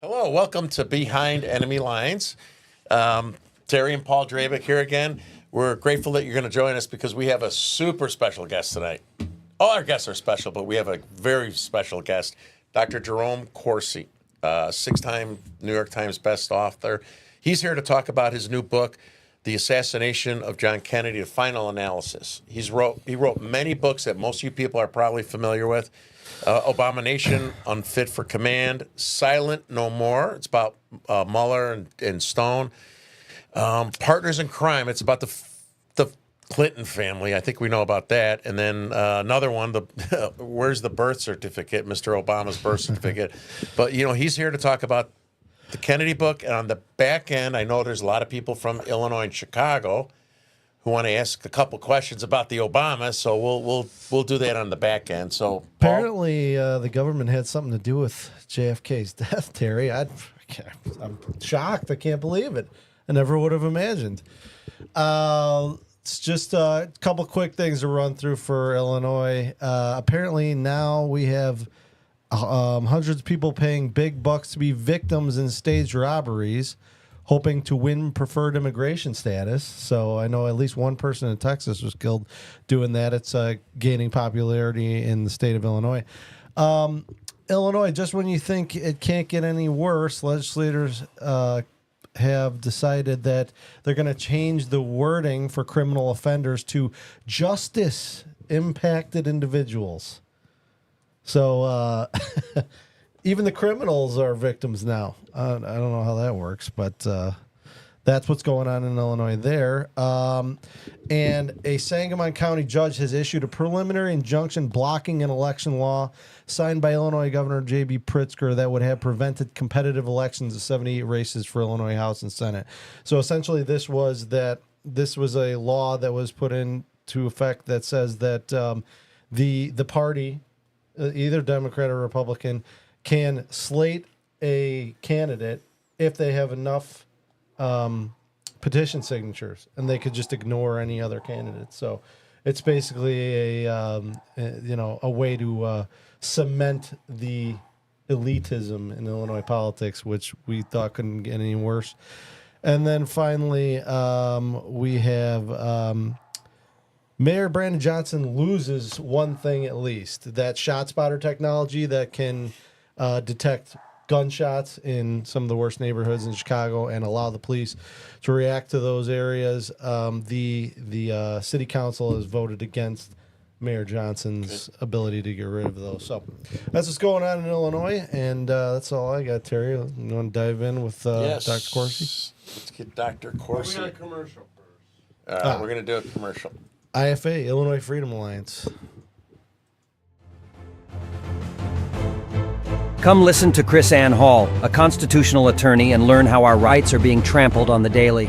Hello, welcome to Behind Enemy Lines. Terry and Paul Dravick here again. We're grateful that you're going to join us because we have a super special guest tonight. All our guests are special, but we have a very special guest, Dr. Jerome Corsi, six-time New York Times best author. He's here to talk about his new book, The Assassination of John Kennedy, The Final Analysis. He wrote many books that most of you people are probably familiar with. Abomination, Unfit for Command, Silent No More. It's about Mueller and Stone. Partners in Crime. It's about the Clinton family. I think we know about that. And then another one, where's the birth certificate, Mr. Obama's birth certificate. But, he's here to talk about the Kennedy book. And on the back end, I know there's a lot of people from Illinois and Chicago who want to ask a couple questions about the Obama, so we'll do that on the back end. So apparently, the government had something to do with JFK's death, Terry. I'm shocked. I can't believe it. I never would have imagined. It's just a couple quick things to run through for Illinois. Apparently, now we have hundreds of people paying big bucks to be victims in staged robberies, hoping to win preferred immigration status. So I know at least one person in Texas was killed doing that. It's gaining popularity in the state of Illinois. Illinois, just when you think it can't get any worse, legislators have decided that they're going to change the wording for criminal offenders to justice impacted individuals. So even the criminals are victims now. I don't know how that works, but that's what's going on in Illinois there. And a Sangamon County judge has issued a preliminary injunction blocking an election law signed by Illinois Governor J.B. Pritzker that would have prevented competitive elections of 78 races for Illinois House and Senate. So essentially this was a law that was put into effect that says that the party, either Democrat or Republican, can slate a candidate if they have enough petition signatures, and they could just ignore any other candidate. So it's basically a way to cement the elitism in Illinois politics, which we thought couldn't get any worse. And then finally, we have Mayor Brandon Johnson loses one thing at least, that shot spotter technology that can detect gunshots in some of the worst neighborhoods in Chicago and allow the police to react to those areas. The city council has voted against Mayor Johnson's ability to get rid of those. So that's what's going on in Illinois, and that's all I got, Terry. You want to dive in with yes. Dr. Corsi? Let's get Dr. Corsi. We got a commercial first. We're going to do a commercial. IFA, Illinois Freedom Alliance. Come listen to Chris Ann Hall, a constitutional attorney, and learn how our rights are being trampled on the daily.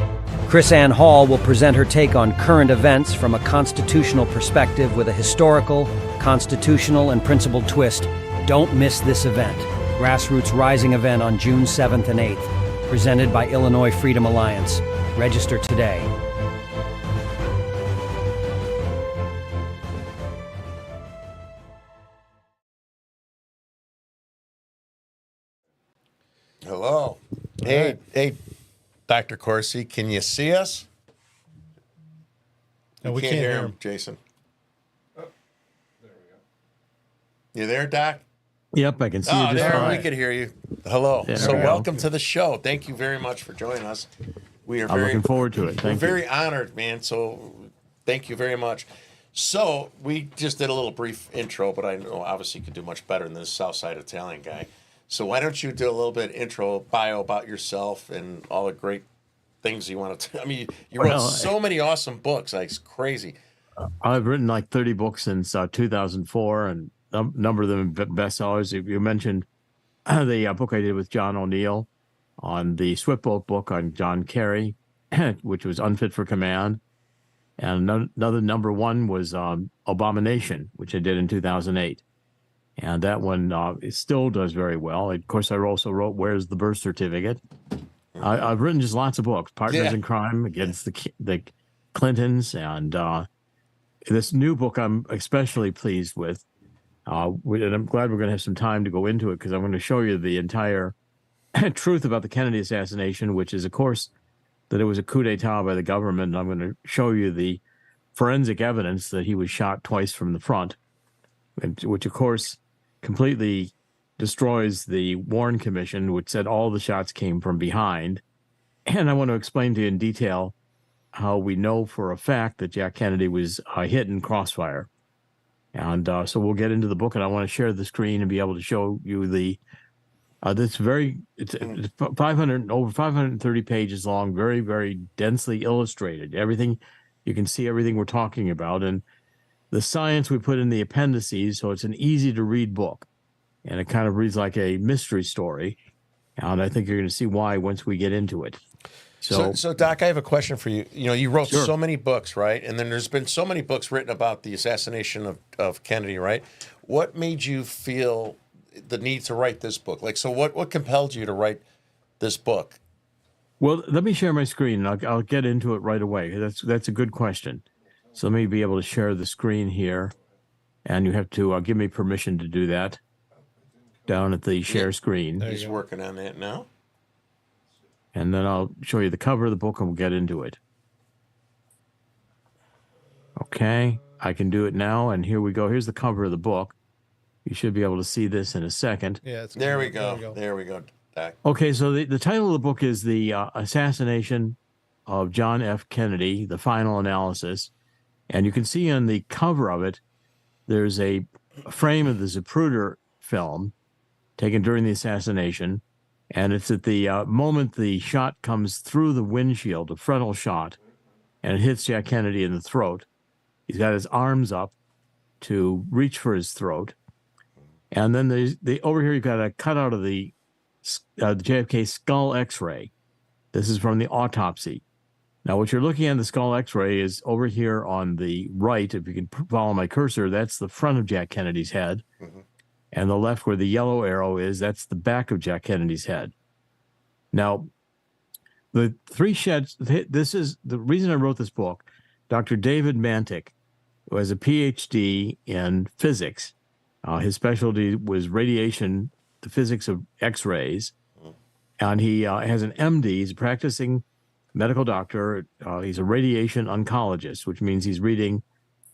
Chris Ann Hall will present her take on current events from a constitutional perspective with a historical, constitutional, and principled twist. Don't miss this event. Grassroots Rising event on June 7th and 8th. Presented by Illinois Freedom Alliance. Register today. Hello. Hey, Dr. Corsi, can you see us? No, we can't hear him. Jason. Oh, there we go. You there, Doc? Yep, I can see you just there, fine. we could hear you. Hello. There So we go. welcome to the show. Thank you very much for joining us. We are I'm looking forward to it. We're Thank you. very honored, man. So thank you very much. So we just did a little brief intro, but I know obviously you could do much better than this Southside Italian guy. So why don't you do a little bit intro bio about yourself and all the great things you want to. I mean, you wrote so many awesome books. Like, it's crazy. I've written like 30 books since 2004, and a number of them bestsellers. You mentioned the book I did with John O'Neill on the Swiftboat book on John Kerry, which was Unfit for Command. And another number one was Abomination, which I did in 2008. And that one it still does very well. Of course, I also wrote Where's the Birth Certificate? I've written just lots of books, Partners in Crime against the Clintons. And this new book I'm especially pleased with. And I'm glad we're going to have some time to go into it because I'm going to show you the entire truth about the Kennedy assassination, which is, of course, that it was a coup d'etat by the government. And I'm going to show you the forensic evidence that he was shot twice from the front, which, of course, completely destroys the Warren Commission, which said all the shots came from behind. And I want to explain to you in detail how we know for a fact that Jack Kennedy was hit in crossfire. And so we'll get into the book, and I want to share the screen and be able to show you the it's 500 over 530 pages long, very, very densely illustrated. Everything, you can see everything we're talking about, and the science we put in the appendices, so it's an easy to read book, and it kind of reads like a mystery story. And I think you're going to see why once we get into it. So, Doc, I have a question for you. You know, you wrote Sure. so many books, right? And then there's been so many books written about the assassination of Kennedy, right? What made you feel the need to write this book? Like, so what compelled you to write this book? Well, let me share my screen, and I'll get into it right away. That's a good question. So let me be able to share the screen here, and you have to give me permission to do that down at the share screen. He's working on that now. And then I'll show you the cover of the book, and we'll get into it. Okay, I can do it now, and here we go. Here's the cover of the book. You should be able to see this in a second. Yeah, it's There we go. There we go, Doc. Okay, so the title of the book is The Assassination of John F. Kennedy, The Final Analysis. And you can see on the cover of it, there's a frame of the Zapruder film taken during the assassination. And it's at the moment the shot comes through the windshield, a frontal shot, and it hits Jack Kennedy in the throat. He's got his arms up to reach for his throat. And then over here, you've got a cutout of the JFK skull X-ray. This is from the autopsy. Now, what you're looking at in the skull X-ray is over here on the right. If you can follow my cursor, that's the front of Jack Kennedy's head. Mm-hmm. And the left, where the yellow arrow is, that's the back of Jack Kennedy's head. Now, the three sheds, this is the reason I wrote this book. Dr. David Mantik, who has a Ph.D. in physics. His specialty was radiation, the physics of X-rays. And he has an M.D. He's a practicing medical doctor. He's a radiation oncologist, which means he's reading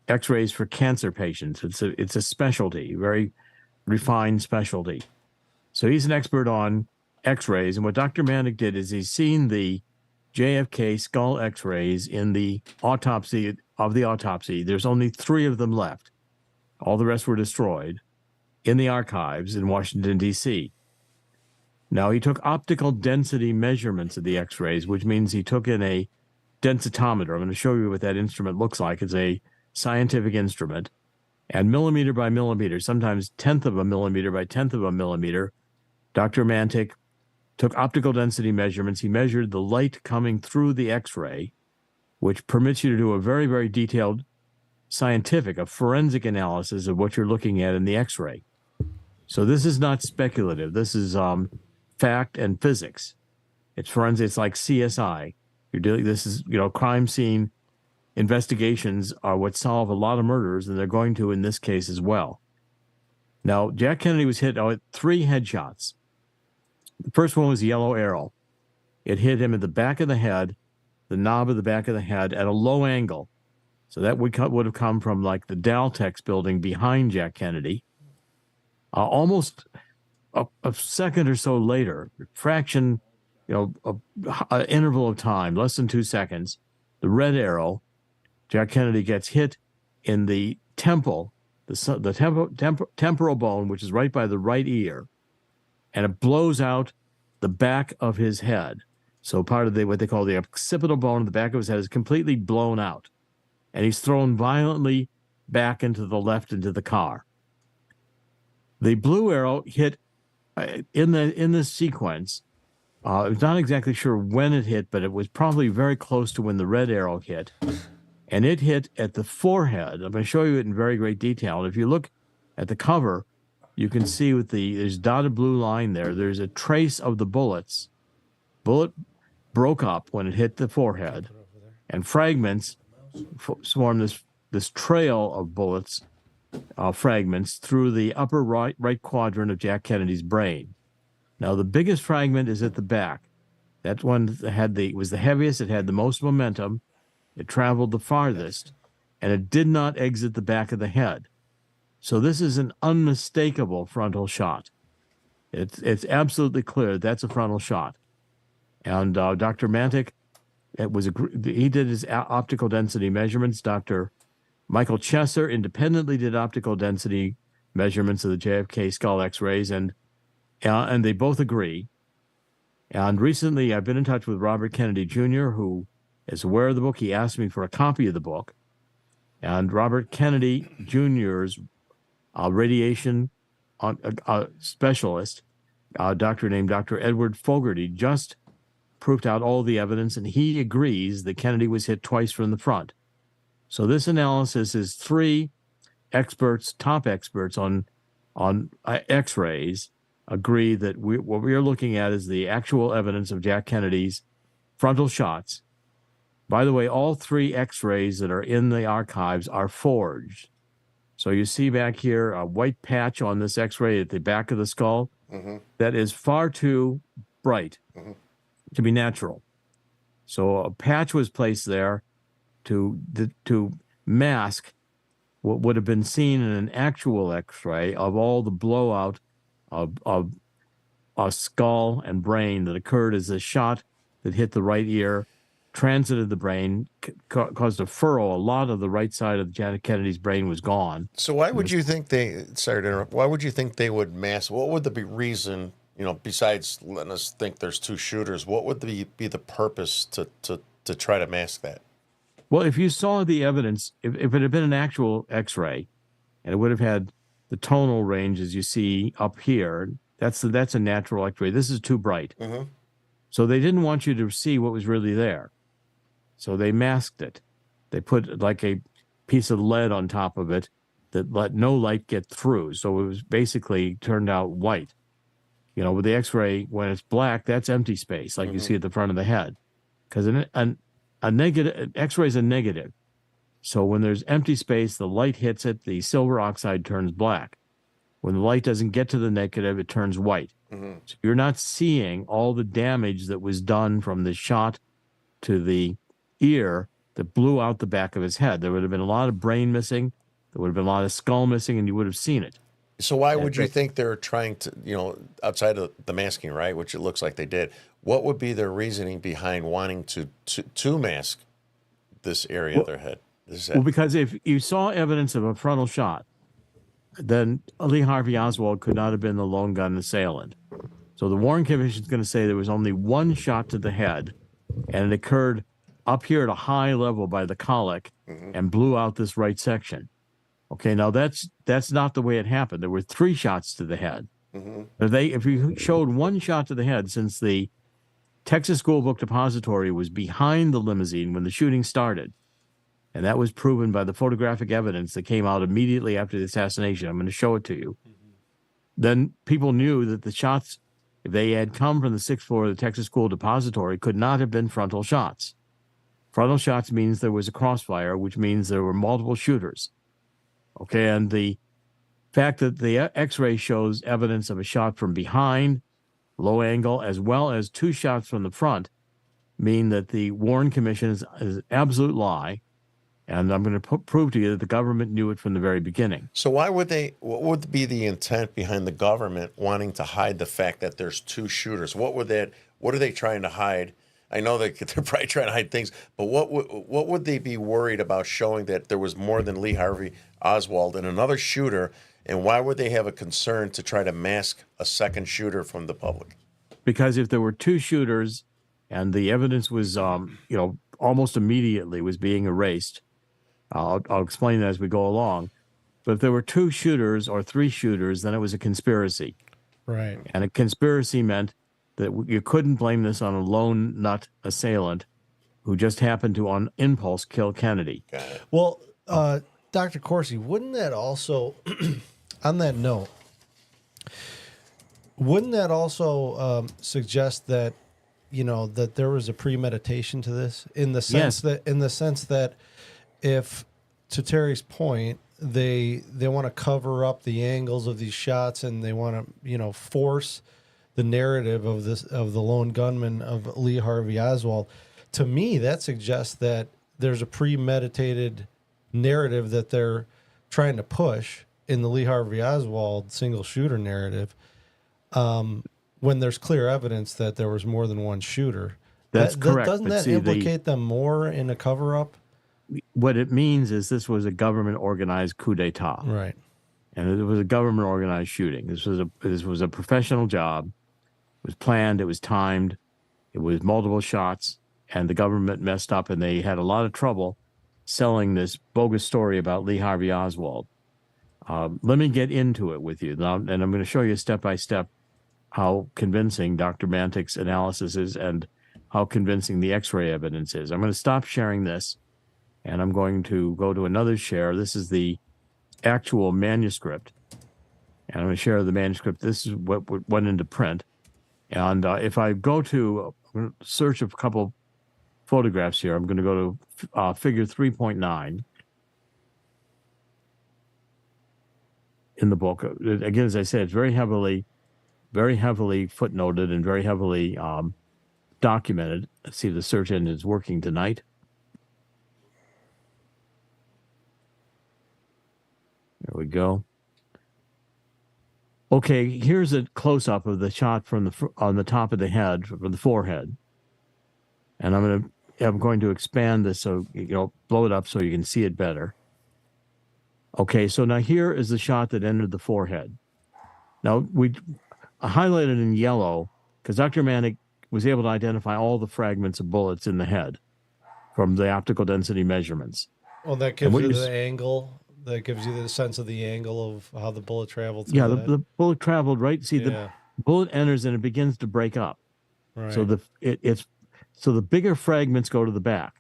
X-rays for cancer patients. It's a specialty, very refined specialty. So he's an expert on X-rays. And what Dr. Mantik did is he's seen the JFK skull X-rays in the autopsy of the autopsy. There's only 3 of them left. All the rest were destroyed in the archives in Washington, D.C. Now, he took optical density measurements of the X-rays, which means he took in a densitometer. I'm going to show you what that instrument looks like. It's a scientific instrument. And millimeter by millimeter, sometimes 1/10 of a millimeter by 1/10 of a millimeter, Dr. Mantik took optical density measurements. He measured the light coming through the X-ray, which permits you to do a very, very detailed a forensic analysis of what you're looking at in the X-ray. So this is not speculative. This is fact and physics. It's forensic. It's like CSI. This is, crime scene investigations are what solve a lot of murders, and they're going to in this case as well. Now, Jack Kennedy was hit with 3 headshots. The first one was a yellow arrow. It hit him at the back of the head, the knob of the back of the head, at a low angle. So that would have come from like the Daltex building behind Jack Kennedy. Almost a second or so later, fraction, an interval of time, less than 2 seconds, the red arrow, Jack Kennedy gets hit in the temple, the temporal bone, which is right by the right ear, and it blows out the back of his head. So part of what they call the occipital bone in the back of his head is completely blown out. And he's thrown violently back into the left into the car. The blue arrow hit in this sequence. I'm not exactly sure when it hit, but it was probably very close to when the red arrow hit. And it hit at the forehead. I'm going to show you it in very great detail. And if you look at the cover, you can see there's dotted blue line there. There's a trace of the bullets. Bullet broke up when it hit the forehead, and fragments swarm this trail of bullets, fragments through the upper right quadrant of Jack Kennedy's brain. Now, the biggest fragment is at the back. That one was the heaviest. It had the most momentum. It traveled the farthest, and it did not exit the back of the head. So this is an unmistakable frontal shot. It's absolutely clear that's a frontal shot. And Dr. Mantic, he did his optical density measurements. Dr. Michael Chesser independently did optical density measurements of the JFK skull X-rays, and they both agree. And recently, I've been in touch with Robert Kennedy Jr., who is aware of the book. He asked me for a copy of the book. And Robert Kennedy Jr.'s radiation specialist, doctor named Dr. Edward Fogarty, just proved out all the evidence, and he agrees that Kennedy was hit twice from the front. So this analysis is three experts, top experts on X-rays, agree that what we are looking at is the actual evidence of Jack Kennedy's frontal shots. By the way, all three X-rays that are in the archives are forged. So you see back here a white patch on this X-ray at the back of the skull. That is far too bright to be natural. So a patch was placed there to mask what would have been seen in an actual X-ray of all the blowout of a skull and brain that occurred as a shot that hit the right ear, transited the brain, caused a furrow. A lot of the right side of Jack Kennedy's brain was gone. So why would you think sorry to interrupt, why would you think they would mask? What would the reason, besides letting us think there's two shooters, what would be the purpose to try to mask that? Well, if you saw the evidence, if it had been an actual X-ray, and it would have had the tonal range as you see up here, that's a natural X-ray. This is too bright. So they didn't want you to see what was really there. So they masked it. They put like a piece of lead on top of it that let no light get through. So it was basically turned out white. With the X-ray, when it's black, that's empty space, like you see at the front of the head. Because a negative X-ray is a negative. So when there's empty space, the light hits it, the silver oxide turns black. When the light doesn't get to the negative, it turns white. So you're not seeing all the damage that was done from the shot to the ear that blew out the back of his head. There would have been a lot of brain missing. There would have been a lot of skull missing, and you would have seen it. So why would you think they're trying to, outside of the masking, right, which it looks like they did, what would be their reasoning behind wanting to mask this area of their head? Well, because if you saw evidence of a frontal shot, then Lee Harvey Oswald could not have been the lone gun assailant. So the Warren Commission is going to say there was only one shot to the head, and it occurred up here at a high level by the colic and blew out this right section. Okay, now that's not the way it happened. There were three shots to the head. If you showed one shot to the head, since the Texas School Book Depository was behind the limousine when the shooting started, and that was proven by the photographic evidence that came out immediately after the assassination. I'm going to show it to you. Then people knew that the shots, if they had come from the sixth floor of the Texas School Depository, could not have been frontal shots. Frontal shots means there was a crossfire, which means there were multiple shooters. Okay, and the fact that the X-ray shows evidence of a shot from behind, low angle, as well as two shots from the front, mean that the Warren Commission is an absolute lie. And I'm going to prove to you that the government knew it from the very beginning. So what would be the intent behind the government wanting to hide the fact that there's two shooters? What are they trying to hide? I know they're probably trying to hide things, but what would they be worried about showing that there was more than Lee Harvey Oswald and another shooter? And why would they have a concern to try to mask a second shooter from the public? Because if there were two shooters and the evidence was, almost immediately was being erased, I'll explain that as we go along. But if there were two shooters or three shooters, then it was a conspiracy. Right. And a conspiracy meant that you couldn't blame this on a lone nut assailant who just happened to, on impulse, kill Kennedy. Well, Dr. Corsi, wouldn't that also, on that note, wouldn't that also suggest that, that there was a premeditation to this in the sense that if, to Terry's point, they want to cover up the angles of these shots and they want to, force the narrative of the lone gunman of Lee Harvey Oswald. To me, that suggests that there's a premeditated narrative that they're trying to push in the Lee Harvey Oswald single shooter narrative, when there's clear evidence that there was more than one shooter. That's correct. Doesn't that implicate them more in a cover-up? What it means is this was a government organized coup d'etat. Right. And it was a government organized shooting. This was a professional job. It was planned. It was timed. It was multiple shots, and the government messed up, and they had a lot of trouble selling this bogus story about Lee Harvey Oswald. Let me get into it with you now, and I'm going to show you step by step how convincing Dr. Mantik's analysis is and how convincing the X-ray evidence is. I'm going to stop sharing this, and I'm going to go to another share. This is the actual manuscript, and I'm going to share the manuscript. This is what went into print. And if I go to search a couple photographs here, I'm going to go to figure 3.9 in the book. Again, as I said, it's very heavily footnoted and very heavily documented. Let's see if the search engine is working tonight. There we go. Okay, here's a close-up of the shot from on the top of the head, from the forehead, and I'm going to expand this so blow it up so you can see it better. Okay, so now here is the shot that entered the forehead. Now we highlighted in yellow because Dr. Mantik was able to identify all the fragments of bullets in the head from the optical density measurements. Well, that gives you the angle. That gives you the sense of the angle of how the bullet traveled. The bullet traveled right. See, the bullet enters and it begins to break up. Right. So the bigger fragments go to the back.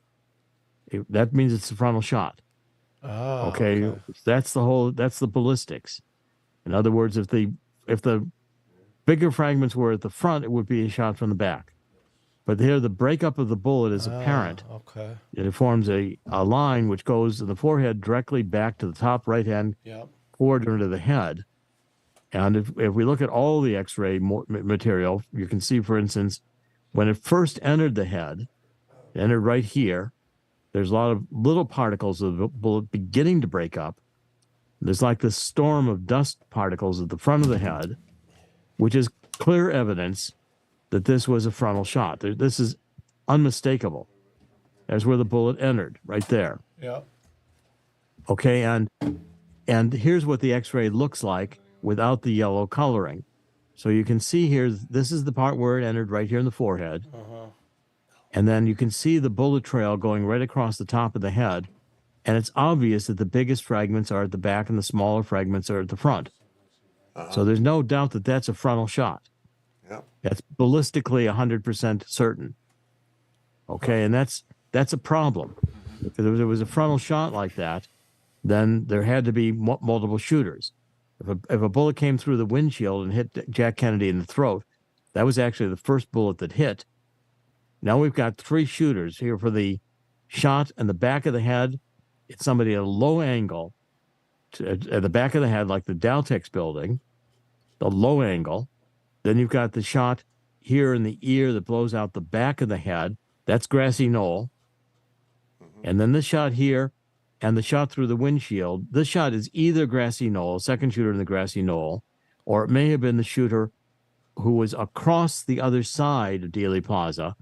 That means it's the frontal shot. Oh, okay. That's the ballistics. In other words, if the bigger fragments were at the front, it would be a shot from the back. But here, the breakup of the bullet is apparent. Okay. It forms a line which goes in the forehead directly back to the top right-hand quarter into the head. And if we look at all the X-ray material, you can see, for instance, when it first entered the head, it entered right here. There's a lot of little particles of the bullet beginning to break up. There's like this storm of dust particles at the front of the head, which is clear evidence that this was a frontal shot. This is unmistakable. That's where the bullet entered, right there. Yeah. Okay, and here's what the X-ray looks like without the yellow coloring. So you can see here, this is the part where it entered right here in the forehead. And then you can see the bullet trail going right across the top of the head. And it's obvious that the biggest fragments are at the back and the smaller fragments are at the front. So there's no doubt that that's a frontal shot. That's ballistically 100% certain. Okay, and that's a problem. If there was a frontal shot like that, then there had to be multiple shooters. If a bullet came through the windshield and hit Jack Kennedy in the throat, that was actually the first bullet that hit. Now we've got three shooters here for the shot in the back of the head. It's somebody at a low angle at the back of the head, like the Dowtex building, the low angle. Then you've got the shot here in the ear that blows out the back of the head. That's grassy knoll. And then the shot here and the shot through the windshield. This shot is either grassy knoll, second shooter in the grassy knoll, or it may have been the shooter who was across the other side of Dealey Plaza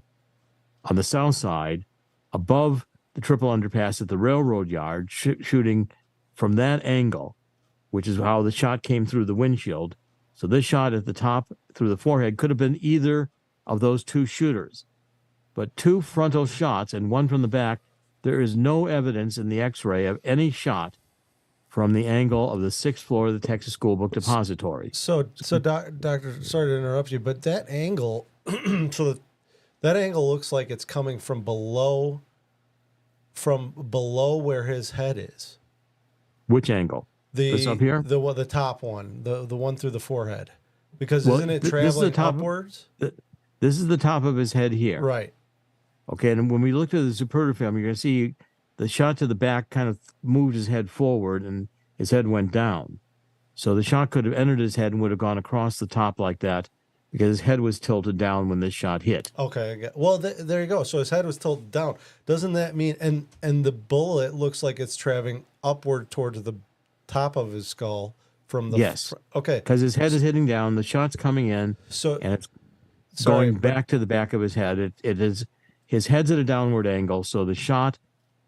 on the south side above the triple underpass at the railroad yard, shooting from that angle, which is how the shot came through the windshield. So this shot at the top through the forehead could have been either of those two shooters. But two frontal shots and one from the back, there is no evidence in the X-ray of any shot from the angle of the 6th floor of the Texas School Book Depository. So Doctor, sorry to interrupt you, but that angle, that angle looks like it's coming from below where his head is. Which angle? This up here? The top one, the one through the forehead. Because isn't it traveling upwards? This is the top of his head here. Right. Okay, and when we looked at the Zuperta film, you're going to see the shot to the back kind of moved his head forward and his head went down. So the shot could have entered his head and would have gone across the top like that because his head was tilted down when this shot hit. Okay. Well, there you go. So his head was tilted down. Doesn't that mean and the bullet looks like it's traveling upward towards the top of his skull from the Yes. Okay. Because his head is hitting down, the shot's coming in, So and it's sorry, going back to the back of his head. It is his head's at a downward angle, so the shot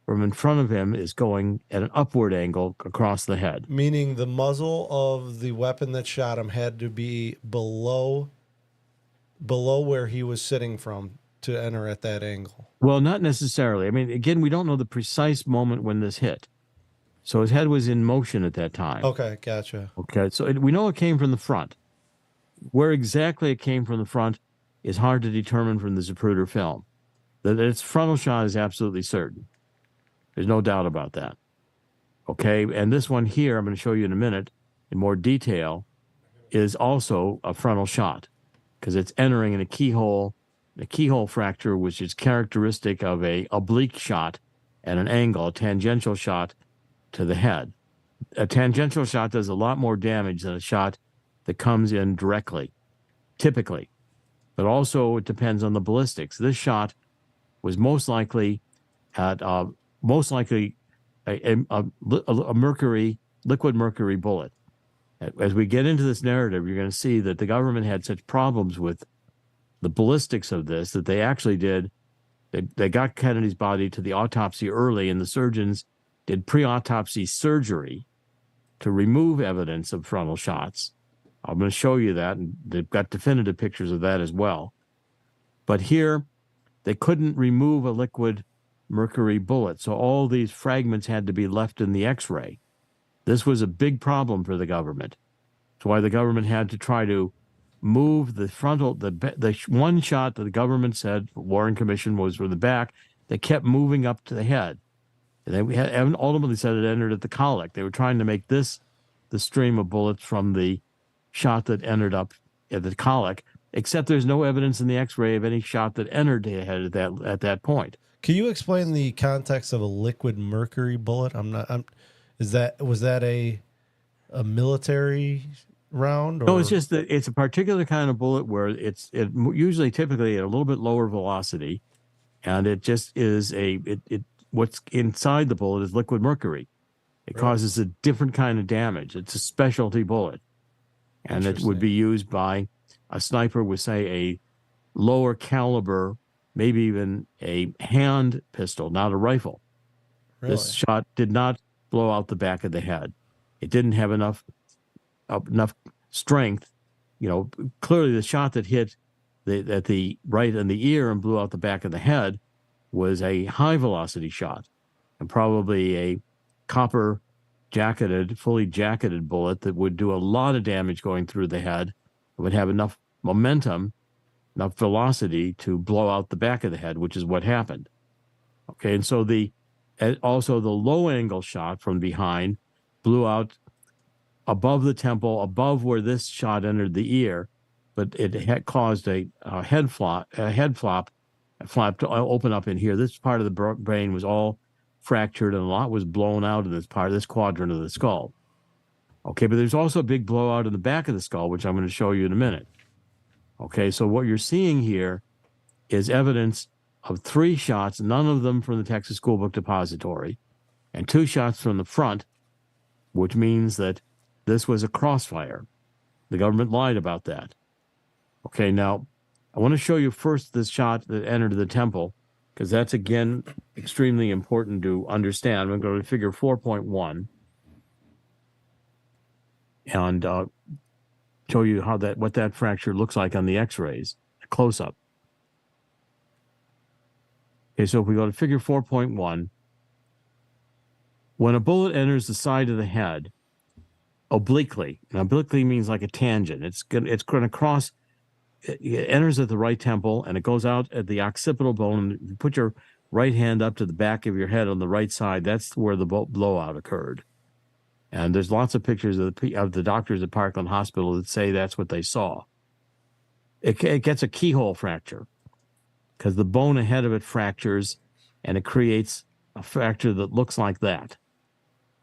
from in front of him is going at an upward angle across the head. meaning the muzzle of the weapon that shot him had to be below where he was sitting from to enter at that angle. Well, not necessarily. I mean, again, we don't know the precise moment when this hit. So his head was in motion at that time. Okay, gotcha. Okay, so we know it came from the front. Where exactly it came from the front is hard to determine from the Zapruder film. That its frontal shot is absolutely certain. There's no doubt about that. Okay, and this one here, I'm going to show you in a minute in more detail, is also a frontal shot because it's entering in a keyhole fracture, which is characteristic of a oblique shot at an angle, a tangential shot to the head. A tangential shot does a lot more damage than a shot that comes in directly, typically. But also it depends on the ballistics. This shot was most likely at a liquid mercury bullet. As we get into this narrative, you're going to see that the government had such problems with the ballistics of this that they actually did. They got Kennedy's body to the autopsy early, and the surgeons did pre-autopsy surgery to remove evidence of frontal shots. I'm going to show you that, and they've got definitive pictures of that as well. But here, they couldn't remove a liquid mercury bullet, so all these fragments had to be left in the X-ray. This was a big problem for the government. That's why the government had to try to move the frontal, the one shot that the government said, Warren Commission, was from the back. They kept moving up to the head. And they ultimately said it entered at the colic. They were trying to make this the stream of bullets from the shot that entered up at the colic, except there's no evidence in the X-ray of any shot that entered the head at that point. Can you explain the context of a liquid mercury bullet? Was that a military round? Or? No, it's just that it's a particular kind of bullet where it usually typically at a little bit lower velocity, and it just is what's inside the bullet is liquid mercury. It causes a different kind of damage. It's a specialty bullet, and it would be used by a sniper with, say, a lower caliber, maybe even a hand pistol, not a rifle. Really? This shot did not blow out the back of the head. It didn't have enough strength. You know, clearly the shot that hit at the right in the ear and blew out the back of the head was a high velocity shot, and probably a copper fully jacketed bullet that would do a lot of damage going through the head. It would have enough momentum, enough velocity to blow out the back of the head, which is what happened. Okay, and so also the low angle shot from behind blew out above the temple, above where this shot entered the ear, but it had caused a head flap to open up in here. This part of the brain was all fractured, and a lot was blown out in this quadrant of the skull. Okay, but there's also a big blowout in the back of the skull, which I'm going to show you in a minute. Okay, so what you're seeing here is evidence of 3 shots, none of them from the Texas School Book Depository, and 2 shots from the front, which means that this was a crossfire. The government lied about that. Okay, now I want to show you first this shot that entered the temple, because that's, again, extremely important to understand. I'm going to go to figure 4.1 and show you what that fracture looks like on the X-rays, close-up. Okay, so if we go to figure 4.1, when a bullet enters the side of the head obliquely, and obliquely means like a tangent, it's going to cross. It enters at the right temple, and it goes out at the occipital bone. If you put your right hand up to the back of your head on the right side, that's where the blowout occurred. And there's lots of pictures of the doctors at Parkland Hospital that say that's what they saw. It gets a keyhole fracture because the bone ahead of it fractures, and it creates a fracture that looks like that.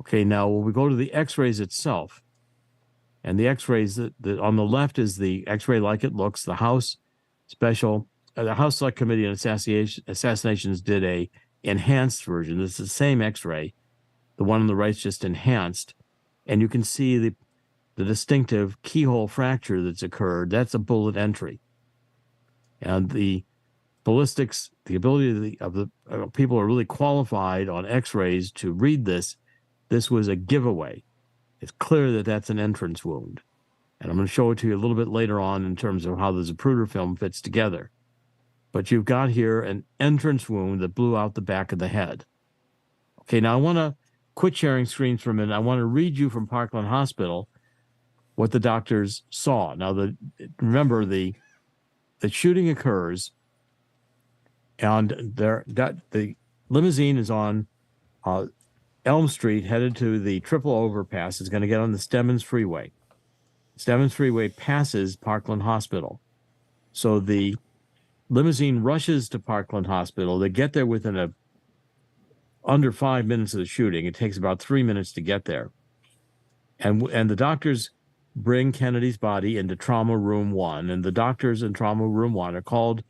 Okay, now when we go to the X-rays itself, And the X-rays that on the left is the X-ray like it looks. The House Select Committee on Assassinations did a enhanced version. It's the same X-ray. The one on the right is just enhanced, and you can see the distinctive keyhole fracture that's occurred. That's a bullet entry, and the ballistics, the ability of the people who are really qualified on X-rays to read this. This was a giveaway. It's clear that that's an entrance wound. And I'm going to show it to you a little bit later on in terms of how the Zapruder film fits together. But you've got here an entrance wound that blew out the back of the head. Okay, now I want to quit sharing screens for a minute. I want to read you from Parkland Hospital what the doctors saw. Now, remember, the shooting occurs, and the limousine is on Elm Street, headed to the triple overpass. Is going to get on the Stemmons Freeway. Stemmons Freeway passes Parkland Hospital. So the limousine rushes to Parkland Hospital. They get there within under 5 minutes of the shooting. It takes about 3 minutes to get there. And the doctors bring Kennedy's body into Trauma Room 1. And the doctors in Trauma Room 1 are called,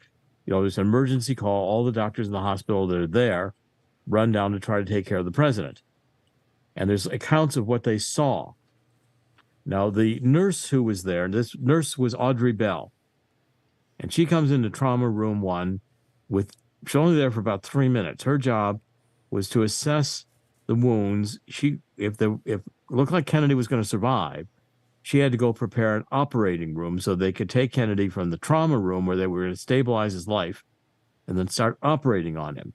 there's an emergency call. All the doctors in the hospital that are there run down to try to take care of the president. And there's accounts of what they saw. Now, the nurse who was there, this nurse was Audrey Bell. And she comes into Trauma Room 1 she's only there for about 3 minutes. Her job was to assess the wounds. If it looked like Kennedy was going to survive, she had to go prepare an operating room so they could take Kennedy from the trauma room where they were going to stabilize his life and then start operating on him.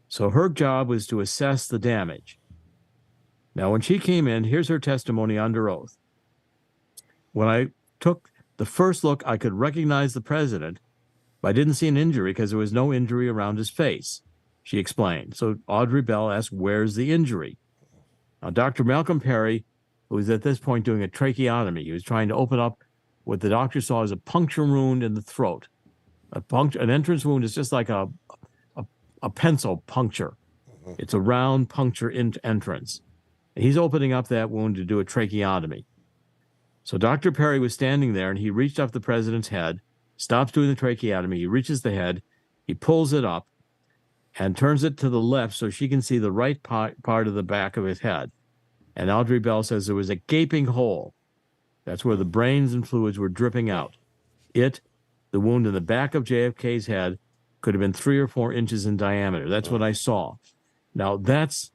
So her job was to assess the damage. Now, when she came in, here's her testimony under oath. When I took the first look, I could recognize the president, but I didn't see an injury because there was no injury around his face, she explained. So Audrey Bell asked, where's the injury? Now, Dr. Malcolm Perry, who was at this point doing a tracheotomy, he was trying to open up what the doctor saw as a puncture wound in the throat. An entrance wound is just like a pencil puncture. It's a round puncture into entrance. And he's opening up that wound to do a tracheotomy. So Dr. Perry was standing there, and he reached up the president's head, stops doing the tracheotomy. He reaches the head, he pulls it up, and turns it to the left so she can see the right part of the back of his head. And Audrey Bell says there was a gaping hole. That's where the brains and fluids were dripping out. The wound in the back of JFK's head, could have been 3 or 4 inches in diameter. That's what I saw. Now, that's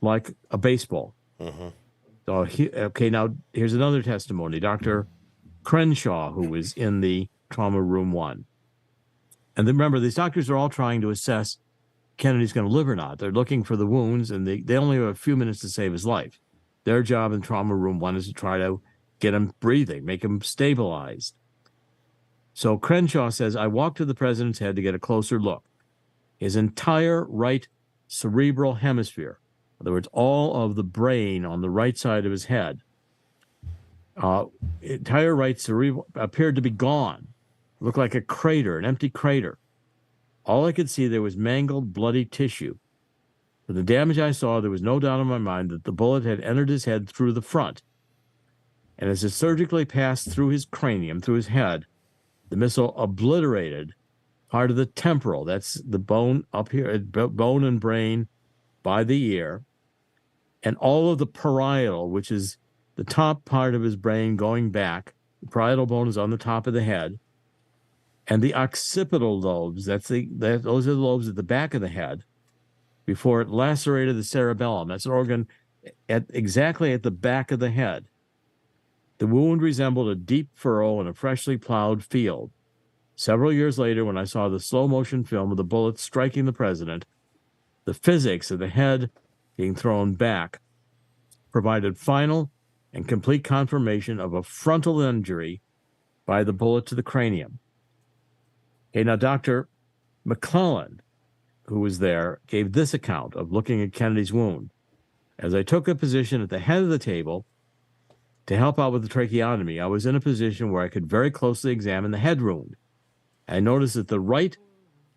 like a baseball. So, now here's another testimony. Dr. Crenshaw, who was in the Trauma Room 1. And then remember, these doctors are all trying to assess Kennedy's going to live or not. They're looking for the wounds, and they only have a few minutes to save his life. Their job in Trauma Room 1 is to try to get him breathing, make him stabilized. So Crenshaw says, I walked to the president's head to get a closer look. His entire right cerebral hemisphere, in other words, all of the brain on the right side of his head, entire right cerebral appeared to be gone. It looked like a crater, an empty crater. All I could see there was mangled, bloody tissue. For the damage I saw, there was no doubt in my mind that the bullet had entered his head through the front. And as it surgically passed through his cranium, through his head, the missile obliterated part of the temporal. That's the bone up here, bone and brain by the ear, and all of the parietal, which is the top part of his brain going back. The parietal bone is on the top of the head, and the occipital lobes. Those are the lobes at the back of the head before it lacerated the cerebellum. That's an organ exactly at the back of the head. The wound resembled a deep furrow in a freshly plowed field. Several years later, when I saw the slow-motion film of the bullet striking the president, the physics of the head being thrown back provided final and complete confirmation of a frontal injury by the bullet to the cranium. Okay, now Dr. McClellan, who was there, gave this account of looking at Kennedy's wound. As I took a position at the head of the table to help out with the tracheotomy, I was in a position where I could very closely examine the head wound. I noticed that the right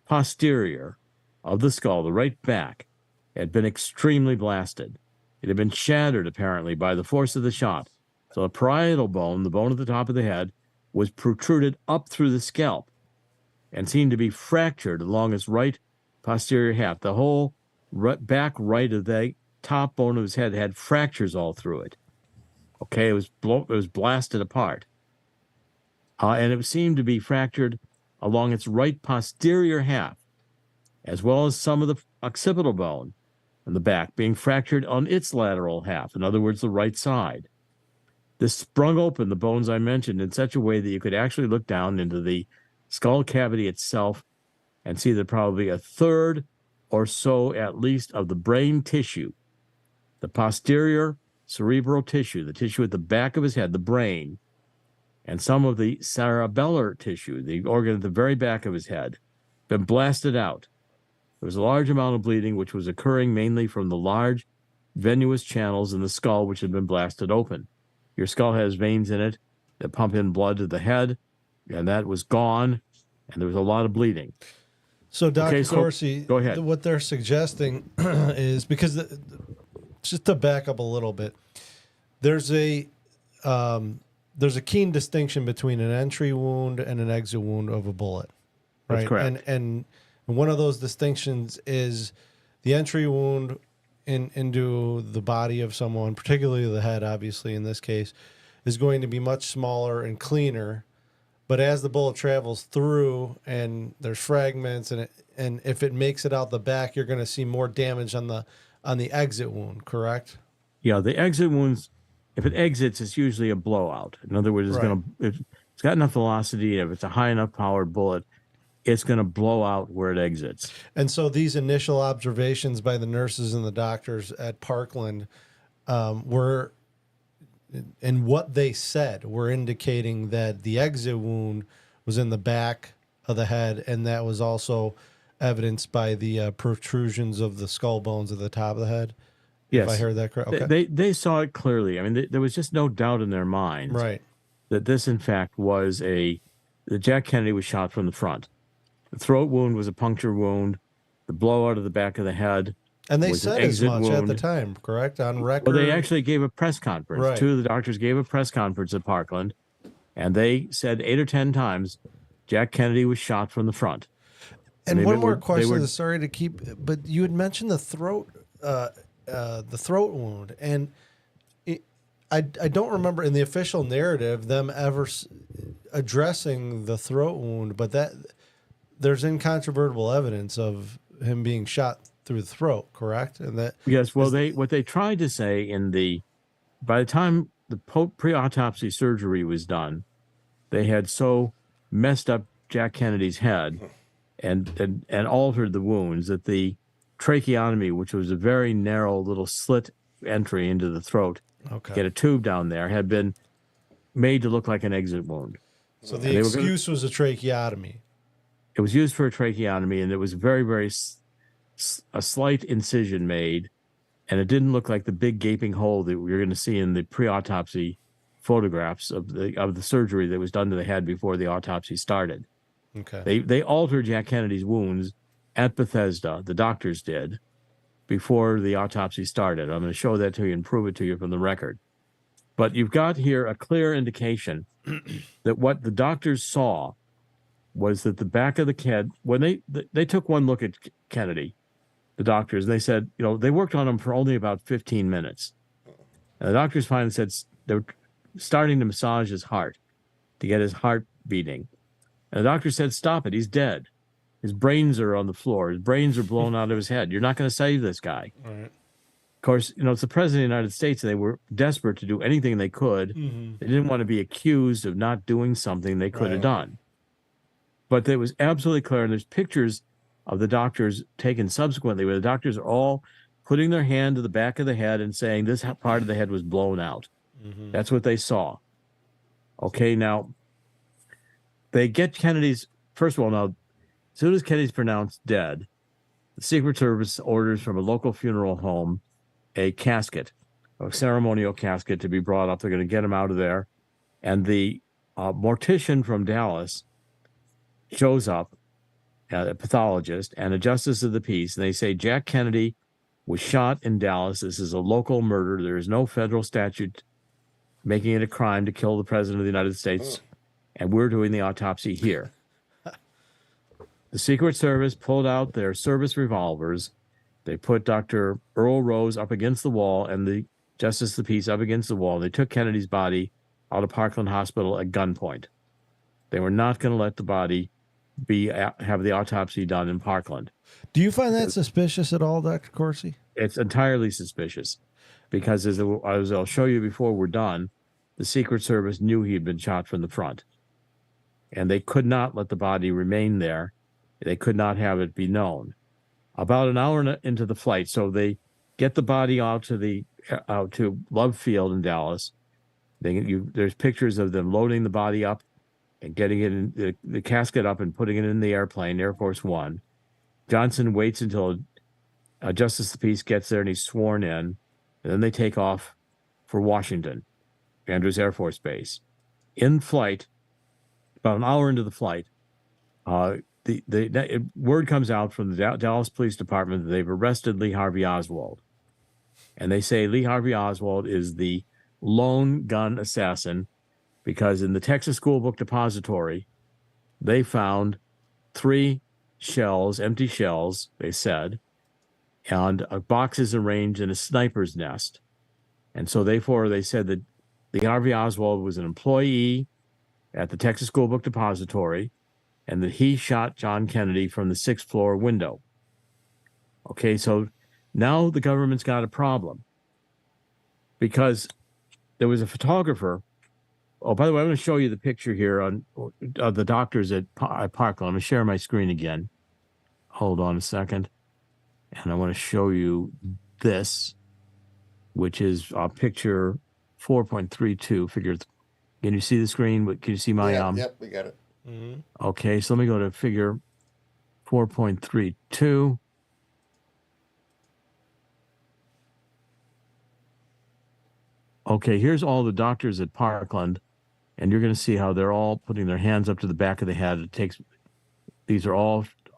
posterior of the skull, the right back, had been extremely blasted. It had been shattered, apparently, by the force of the shot. So the parietal bone, the bone at the top of the head, was protruded up through the scalp and seemed to be fractured along its right posterior half. The whole back right of the top bone of his head had fractures all through it. Okay, it was blasted apart. And it seemed to be fractured along its right posterior half, as well as some of the occipital bone in the back being fractured on its lateral half, in other words, the right side. This sprung open the bones I mentioned in such a way that you could actually look down into the skull cavity itself and see that probably a third or so, at least, of the brain tissue, the posterior cerebral tissue, the tissue at the back of his head, the brain, and some of the cerebellar tissue, the organ at the very back of his head, been blasted out. There was a large amount of bleeding, which was occurring mainly from the large venous channels in the skull, which had been blasted open. Your skull has veins in it that pump in blood to the head, and that was gone, and there was a lot of bleeding. So, Dr. Okay, so Corsi, go ahead. what they're suggesting is, because just to back up a little bit, there's a keen distinction between an entry wound and an exit wound of a bullet, right? That's correct. And one of those distinctions is the entry wound into the body of someone, particularly the head, obviously in this case, is going to be much smaller and cleaner. But as the bullet travels through and there's fragments and if it makes it out the back, you're going to see more damage on the exit wound, correct? Yeah, the exit wounds, if it exits, it's usually a blowout. In other words, it's got enough velocity. If it's a high enough powered bullet, it's going to blow out where it exits. And so these initial observations by the nurses and the doctors at Parkland were, and what they said, were indicating that the exit wound was in the back of the head, and that was also evidenced by the protrusions of the skull bones at the top of the head. Yes. If I heard that correct. Okay. They saw it clearly. I mean, there was just no doubt in their minds that this, in fact, was that Jack Kennedy was shot from the front. The throat wound was a puncture wound. The blowout of the back of the head. And they was said an as exit much at the wound. time, correct? On record. Well, they actually gave a press conference. Right. Two of the doctors gave a press conference at Parkland, and they said 8 or 10 times Jack Kennedy was shot from the front. And one more question. Sorry to keep, but you had mentioned the throat wound, and I don't remember in the official narrative them ever addressing the throat wound, but that there's incontrovertible evidence of him being shot through the throat, correct? And that yes, well, what they tried to say by the time the pre-autopsy surgery was done, they had so messed up Jack Kennedy's head and altered the wounds that the tracheotomy, which was a very narrow little slit entry into the throat, get a tube down there, had been made to look like an exit wound. So the excuse was a tracheotomy. It was used for a tracheotomy, and it was very, very a slight incision made, and it didn't look like the big gaping hole that you're going to see in the pre-autopsy photographs of the surgery that was done to the head before the autopsy started. Okay. They altered Jack Kennedy's wounds at Bethesda, the doctors did, before the autopsy started. I'm going to show that to you and prove it to you from the record. But you've got here a clear indication that what the doctors saw was that the back of the head, when they took one look at Kennedy, the doctors, and they said, they worked on him for only about 15 minutes. And the doctors finally said they were starting to massage his heart to get his heart beating. And the doctor said, stop it, he's dead. His brains are on the floor. His brains are blown out of his head. You're not going to save this guy. All right. Of course, it's the president of the United States, and they were desperate to do anything they could. Mm-hmm. They didn't want to be accused of not doing something they could have done. But it was absolutely clear, and there's pictures of the doctors taken subsequently where the doctors are all putting their hand to the back of the head and saying this part of the head was blown out. Mm-hmm. That's what they saw. Okay, now, they get Kennedy's, first of all, now, as soon as Kennedy's pronounced dead, the Secret Service orders from a local funeral home a casket, a ceremonial casket to be brought up. They're going to get him out of there. And the mortician from Dallas shows up, a pathologist, and a justice of the peace. And they say, Jack Kennedy was shot in Dallas. This is a local murder. There is no federal statute making it a crime to kill the president of the United States, and we're doing the autopsy here. The Secret Service pulled out their service revolvers. They put Dr. Earl Rose up against the wall and the Justice of the Peace up against the wall. They took Kennedy's body out of Parkland Hospital at gunpoint. They were not going to let the body have the autopsy done in Parkland. Do you find that suspicious at all, Dr. Corsi? It's entirely suspicious because, as I'll show you before we're done, the Secret Service knew he had been shot from the front, and they could not let the body remain there. They could not have it be known. About an hour into the flight, so they get the body out to Love Field in Dallas. There's pictures of them loading the body up and getting it in the casket up and putting it in the airplane, Air Force One. Johnson waits until Justice of the Peace gets there and he's sworn in, and then they take off for Washington, Andrews Air Force Base. In flight, about an hour into the flight, the word comes out from the Dallas Police Department that they've arrested Lee Harvey Oswald. And they say Lee Harvey Oswald is the lone gun assassin because in the Texas School Book Depository, they found 3 shells, empty shells, they said, and boxes arranged in a sniper's nest. And so therefore they said that Lee Harvey Oswald was an employee at the Texas School Book Depository and that he shot John Kennedy from the 6th floor window. Okay, so now the government's got a problem because there was a photographer. Oh, by the way, I'm going to show you the picture here of the doctors at Parkland. I'm going to share my screen again. Hold on a second. And I want to show you this, which is picture 4.32. Can you see the screen? Can you see my... Yep, we got it. Mm-hmm. Okay, so let me go to figure 4.32. Okay, here's all the doctors at Parkland, and you're going to see how they're all putting their hands up to the back of the head.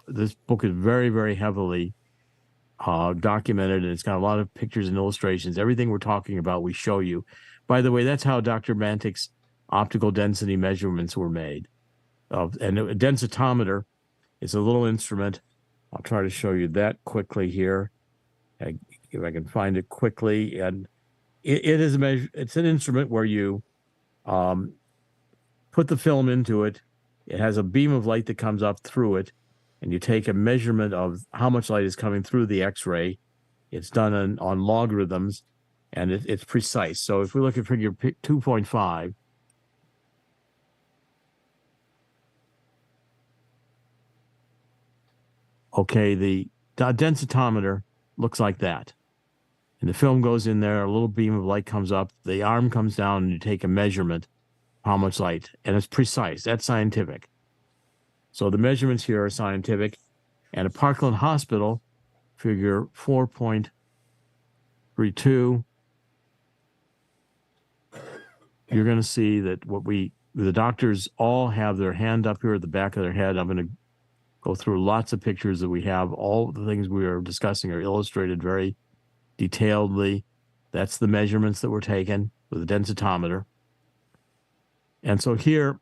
This book is very, very heavily documented, and it's got a lot of pictures and illustrations. Everything we're talking about, we show you. By the way, that's how Dr. Mantik's optical density measurements were made. And a densitometer is a little instrument. I'll try to show you that quickly here, if I can find it quickly. And it is a measure. It's an instrument where you put the film into it. It has a beam of light that comes up through it, and you take a measurement of how much light is coming through the X-ray. It's done on logarithms, and it's precise. So if we look at figure 2.5, okay, the densitometer looks like that. And the film goes in there, a little beam of light comes up, the arm comes down, and you take a measurement, how much light, and it's precise. That's scientific. So the measurements here are scientific. And at Parkland Hospital, figure 4.32, you're going to see that the doctors all have their hand up here at the back of their head. I'm going to go through lots of pictures that we have. All the things we are discussing are illustrated very detailedly. That's the measurements that were taken with a densitometer. And so here,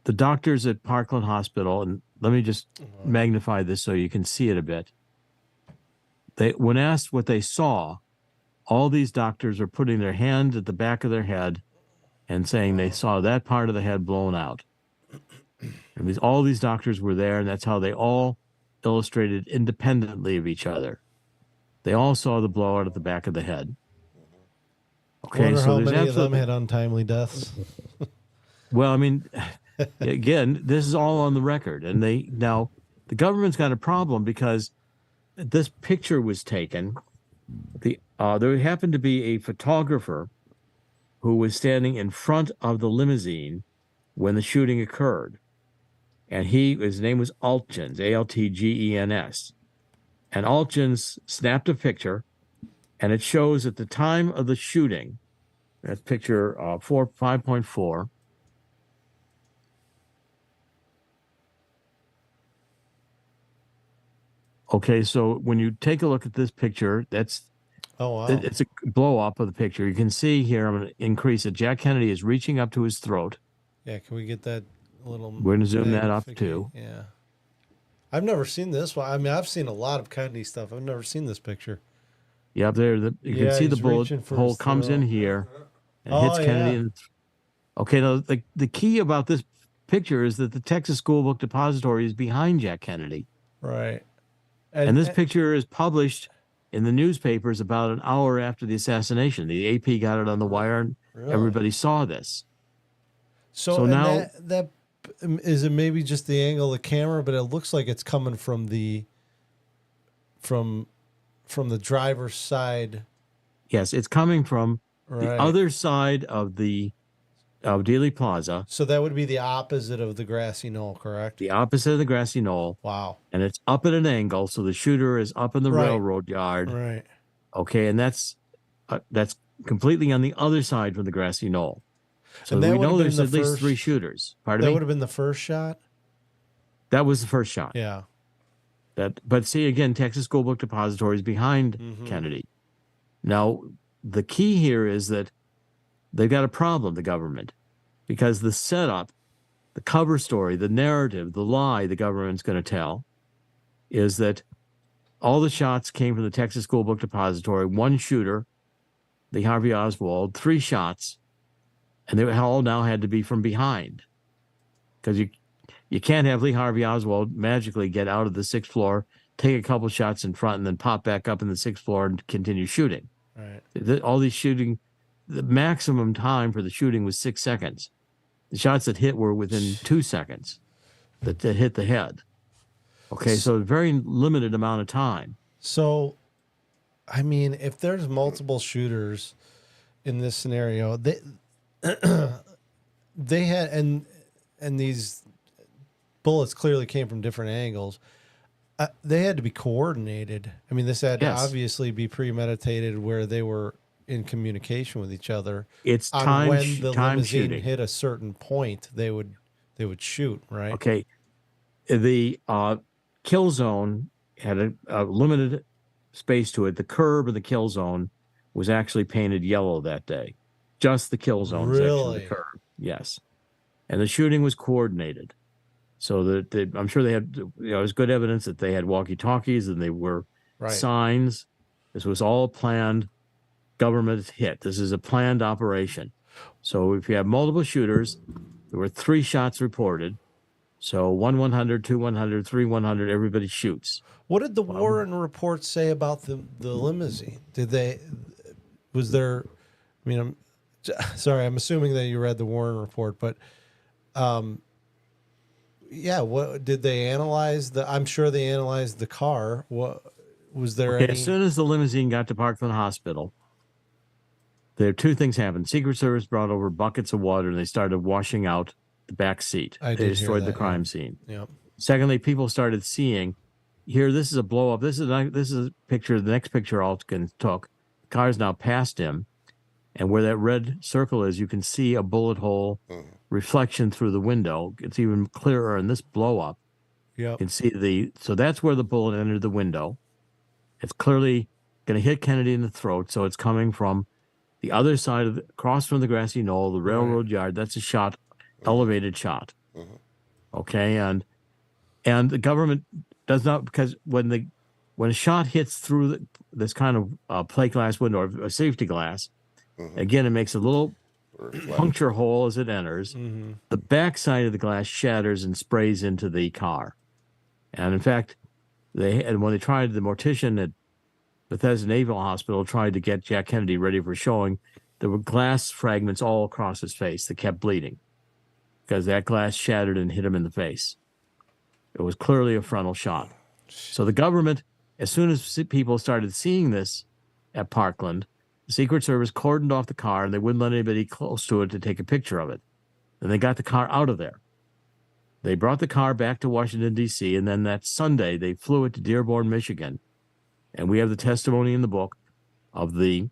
the doctors at Parkland Hospital, and let me just magnify this so you can see it a bit. When asked what they saw, all these doctors are putting their hand at the back of their head and saying they saw that part of the head blown out. And all these doctors were there, and that's how they all illustrated independently of each other. They all saw the blowout at the back of the head. Okay, Wonder so how there's many of them had untimely deaths. Well, I mean, again, this is all on the record, and now the government's got a problem because this picture was taken. There happened to be a photographer who was standing in front of the limousine when the shooting occurred, and his name was Altgens, Altgens, and Altgens snapped a picture, and it shows at the time of the shooting. That's picture 5.4. Okay, so when you take a look at this picture, that's Oh wow. It's a blow up of the picture. You can see here, I'm going to increase it. Jack Kennedy is reaching up to his throat. Yeah, can we get that little? We're going to zoom that up magnification? too. Yeah. I've never seen this one. I mean, I've seen a lot of Kennedy stuff. I've never seen this picture. Yeah, up there, you can see the he's bullet reaching for hole his comes in throat. here and Oh, hits Kennedy. yeah. Okay, now the key about this picture is that the Texas School Book Depository is behind Jack Kennedy. Right. And this picture is published in the newspapers about an hour after the assassination. The AP got it on the wire, and Really? everybody saw this. So now- that is it maybe just the angle of the camera, but it looks like it's coming from the driver's side. Yes, it's coming from Right. the other side of Dealey Plaza, So that would be the opposite of the grassy knoll, correct? the opposite of the grassy knoll, Wow. and it's up at an angle. So the shooter is up in the Right. railroad yard. Right. Okay, and that's completely on the other side from the grassy knoll. So And that we would have know been there's the at least first- 3 shooters. Pardon That me? would have been the first shot. That was the first shot. Yeah. But see again, Texas School Book Depository is behind Mhm. Kennedy. Now, the key here is that they've got a problem, the government, because the setup, the cover story, the narrative, the lie the government's going to tell is that all the shots came from the Texas School Book Depository, one shooter, the Harvey Oswald, 3 shots, and they all now had to be from behind, because you can't have Lee Harvey Oswald magically get out of the 6th floor, take a couple shots in front, and then pop back up in the 6th floor and continue shooting. Right. All these shooting, the maximum time for the shooting was 6 seconds. The shots that hit were within 2 seconds that hit the head. Okay, so a very limited amount of time. So, I mean, if there's multiple shooters in this scenario, they had and these bullets clearly came from different angles. They had to be coordinated. I mean, this had Yes. to obviously be premeditated, where they were in communication with each other. It's On time when the time limousine shooting. hit a certain point, they would shoot, right? Okay, the kill zone had a limited space to it. The curb of the kill zone was actually painted yellow that day. Just the kill zone section of Really? the curb. Yes. And the shooting was coordinated. So that I'm sure they had, there's good evidence that they had walkie-talkies and they were Right. signs. This was all planned government hit. This is a planned operation. So if you have multiple shooters, there were 3 shots reported. So 1-100, 2-100, 3-100, everybody shoots. What did the Warren report say about the limousine? Was there, I mean, I'm assuming that you read the Warren report, but, yeah, what did they analyze I'm sure they analyzed the car. What was there any? As soon as the limousine got to Parkland Hospital, there 2 things happened. Secret Service brought over buckets of water and they started washing out the back seat. I They did hear destroyed the that, crime yeah. scene. Yeah. Secondly, people started seeing here. This is a blow up. This is a picture. The next picture Altkin took. The car's now past him, and where that red circle is, you can see a bullet hole reflection through the window. It's even clearer in this blow up. Yeah. You can see so that's where the bullet entered the window. It's clearly going to hit Kennedy in the throat. So it's coming from the other side across from the grassy knoll, the railroad yard. That's a shot, elevated shot. Okay, and the government does not, because when a shot hits through this kind of plate glass window or a safety glass, again it makes a little puncture hole as it enters. The back side of the glass shatters and sprays into the car. And in fact, when they tried, the mortician at Bethesda Naval Hospital tried to get Jack Kennedy ready for showing, there were glass fragments all across his face that kept bleeding because that glass shattered and hit him in the face. It was clearly a frontal shot. So the government, as soon as people started seeing this at Parkland, the Secret Service cordoned off the car and they wouldn't let anybody close to it to take a picture of it. And they got the car out of there. They brought the car back to Washington, D.C., and then that Sunday they flew it to Dearborn, Michigan. And we have the testimony in the book of the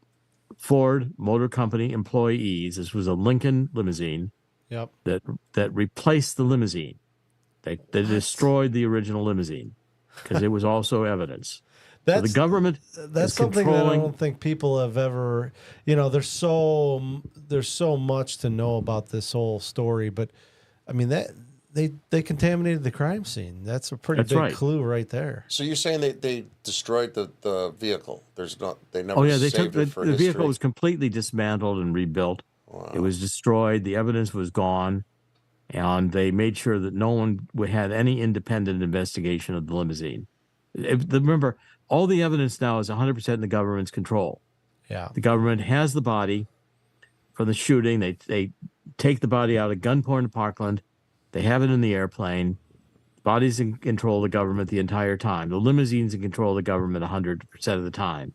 Ford Motor Company employees. This was a Lincoln limousine Yep. that replaced the limousine. They destroyed the original limousine. because it was also evidence. So the That's government that's is something that I controlling. don't think people have ever. There's so much to know about this whole story, but I mean that they contaminated the crime scene. That's a pretty That's big right. clue right there. So you're saying they destroyed the vehicle? They never Oh yeah, they took saved it for the history. vehicle was completely dismantled and rebuilt. Wow. It was destroyed. The evidence was gone, and they made sure that no one had any independent investigation of the limousine. Remember, all the evidence now is 100% in the government's control. Yeah. The government has the body from the shooting. They take the body out of gunpoint Parkland. They have it in the airplane. The body's in control of the government the entire time. The limousine's in control of the government 100% of the time.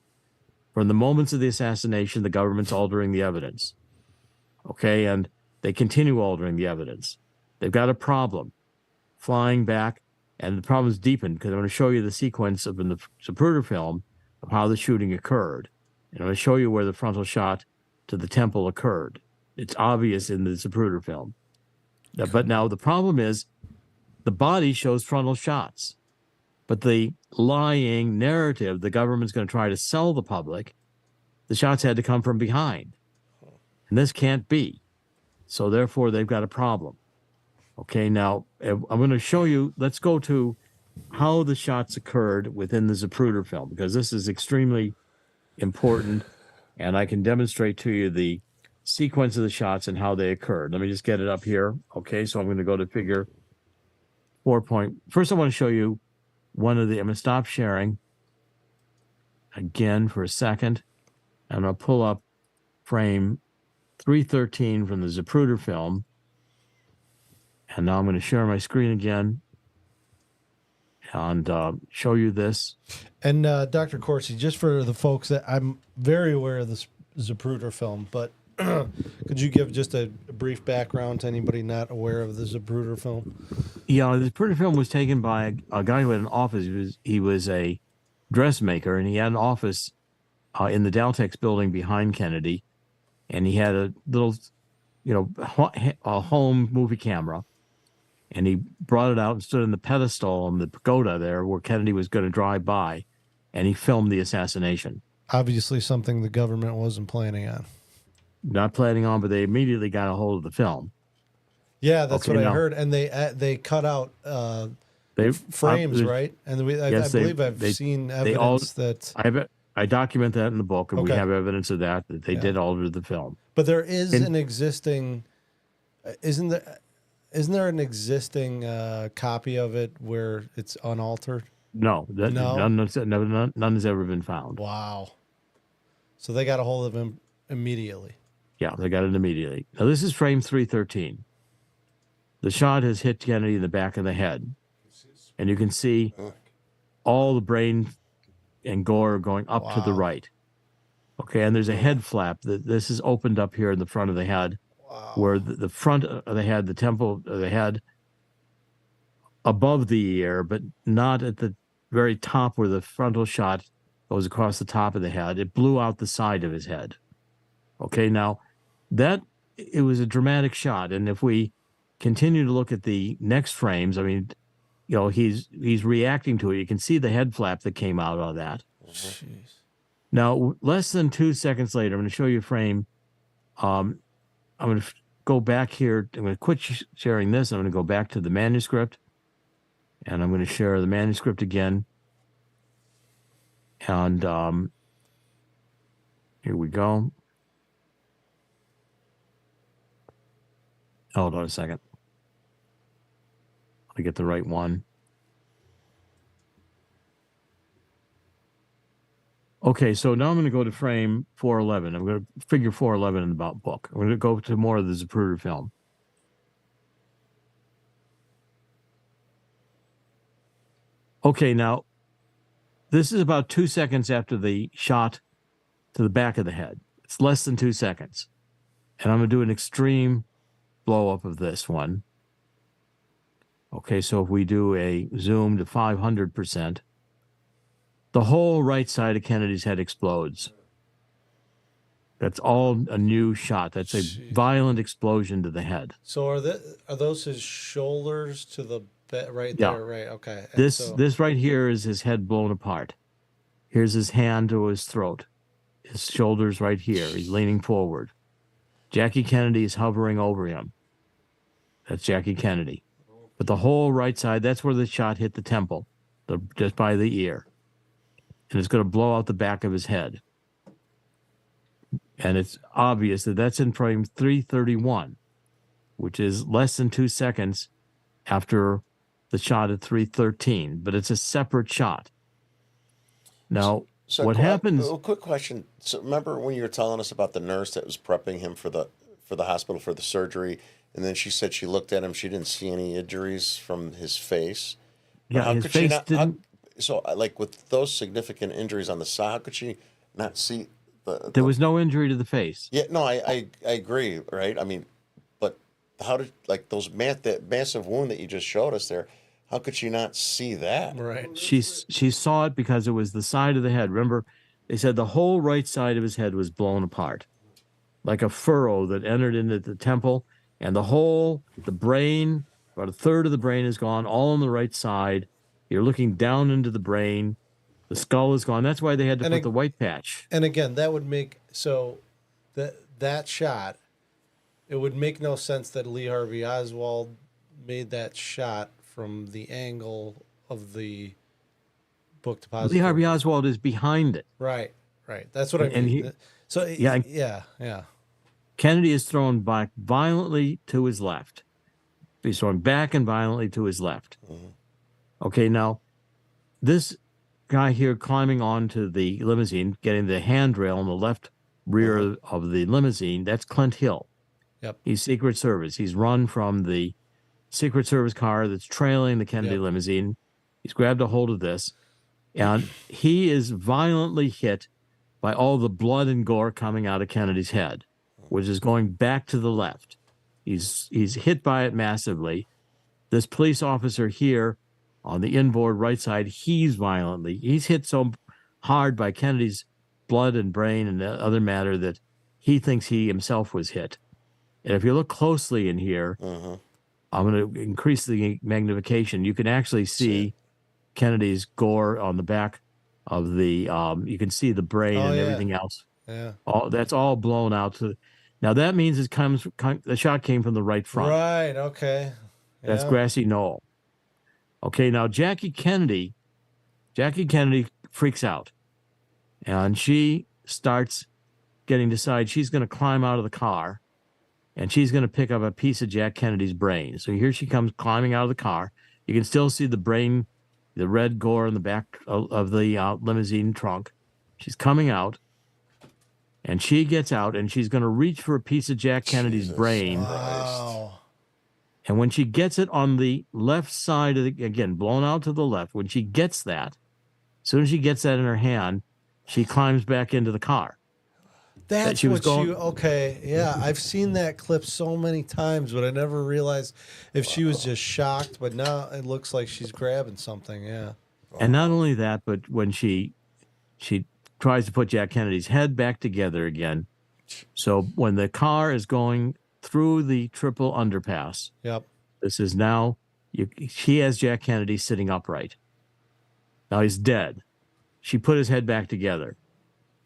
From the moments of the assassination, the government's altering the evidence. Okay, and they continue altering the evidence. They've got a problem flying back, and the problem's deepened because I'm going to show you the sequence in the Zapruder film of how the shooting occurred. And I'm going to show you where the frontal shot to the temple occurred. It's obvious in the Zapruder film. But now the problem is the body shows frontal shots, but the lying narrative the government's going to try to sell the public, the shots had to come from behind. And this can't be. So therefore, they've got a problem. Okay, now I'm going to show you, let's go to how the shots occurred within the Zapruder film, because this is extremely important, and I can demonstrate to you the sequence of the shots and how they occurred. Let me just get it up here. Okay, so I'm going to go to figure 4. First, I want to show you I'm going to stop sharing again for a second. I'm going to pull up frame 313 from the Zapruder film. And now I'm going to share my screen again and show you this. And Dr. Corsi, just for the folks that I'm very aware of this Zapruder film, but could you give just a brief background to anybody not aware of the Zapruder film? Yeah, the Zapruder film was taken by a guy who had an office. He was a dressmaker, and he had an office in the Daltex building behind Kennedy, and he had a little, a home movie camera. And he brought it out and stood in the pedestal on the pagoda there where Kennedy was going to drive by, and he filmed the assassination. Obviously something the government wasn't planning on. Not planning on, but they immediately got a hold of the film. Yeah, that's Okay, what I now- heard. And they cut out They frames, right? And I believe I've seen evidence that... I document that in the book, and we Okay. have evidence of that they did alter the film. But there is an existing... Isn't there an existing copy of it where it's unaltered? No, none has ever been found. Wow. So they got a hold of him immediately. Yeah, they got it immediately. Now, this is frame 313. The shot has hit Kennedy in the back of the head, and you can see all the brain and gore going up to the Wow. right. Okay, and there's a head flap. This is opened up here in the front of the head, where the front of the head, the temple of the head, above the ear, but not at the very top where the frontal shot goes across the top of the head. It blew out the side of his head. Okay, now it was a dramatic shot, and if we continue to look at the next frames, I mean, he's reacting to it. You can see the head flap that came out of that. Jeez. Now, less than 2 seconds later, I'm going to show you a frame. I'm going to go back here. I'm going to quit sharing this. I'm going to go back to the manuscript, and I'm going to share the manuscript again. And here we go. Hold on a second. I get the right one. Okay, so now I'm going to go to frame 411. I'm going to figure 411 in the book. I'm going to go to more of the Zapruder film. Okay, now this is about 2 seconds after the shot to the back of the head. It's less than 2 seconds. And I'm going to do an extreme blow up of this one. Okay, so if we do a zoom to 500%, the whole right side of Kennedy's head explodes. That's all a new shot. That's a violent explosion to the head. So are those his shoulders to the That right Yeah. there, right? Okay. And This so, this right here is his head blown apart. Here's his hand to his throat. His shoulders right here. He's leaning forward. Jackie Kennedy is hovering over him. That's Jackie Kennedy. But the whole right side, that's where the shot hit the temple, just by the ear. And it's going to blow out the back of his head. And it's obvious that that's in frame 331, which is less than 2 seconds after the shot at 313. But it's a separate shot. Now, So what happens? A quick question. So remember when you were telling us about the nurse that was prepping him for the hospital for the surgery, and then she said she looked at him, she didn't see any injuries from his face. Yeah, how his could she face not? didn't. So like with those significant injuries on the side, how could she not see There was no injury to the face. Yeah, no, I agree, right? I mean, but how did like that massive wound that you just showed us there? How could she not see that? right. She saw it because it was the side of the head. Remember, they said the whole right side of his head was blown apart, like a furrow that entered into the temple, and the brain, about a third of the brain is gone, all on the right side. You're looking down into the brain. The skull is gone. That's why they had to put the white patch. And again, that would make so that shot. It would make no sense that Lee Harvey Oswald made that shot from the angle of the book deposit. Lee Harvey Oswald is behind it. Right. That's what I mean. And yeah. Kennedy is thrown back violently to his left. He's thrown back and violently to his left. Mm-hmm. Okay, now this guy here climbing onto the limousine, getting the handrail on the left rear of the limousine, that's Clint Hill. Yep. He's Secret Service. He's run from the Secret Service car that's trailing the Kennedy limousine. He's grabbed a hold of this, and he is violently hit by all the blood and gore coming out of Kennedy's head, which is going back to the left. He's hit by it massively. This police officer here on the inboard right side, he's hit so hard by Kennedy's blood and brain and other matter that he thinks he himself was hit. And if you look closely in here, I'm going to increase the magnification. You can actually see Kennedy's gore on the back of the, you can see the brain and everything else. Yeah. That's all blown out. Now that means the shot came from the right front. Right. Okay. That's grassy knoll. Okay. Now Jackie Kennedy freaks out, and she starts getting decided she's going to climb out of the car, and she's going to pick up a piece of Jack Kennedy's brain. So here she comes climbing out of the car. You can still see the brain, the red gore in the back of the limousine trunk. She's coming out, and she gets out, and she's going to reach for a piece of Jack Kennedy's brain. Wow. And when she gets it on the left side of again, blown out to the left, when she gets that, as soon as she gets that in her hand, she climbs back into the car. That's okay. Yeah, I've seen that clip so many times, but I never realized if she was just shocked. But now it looks like she's grabbing something. Yeah. And not only that, but when she tries to put Jack Kennedy's head back together again. So when the car is going through the triple underpass, Yep. this is now, she has Jack Kennedy sitting upright. Now he's dead. She put his head back together.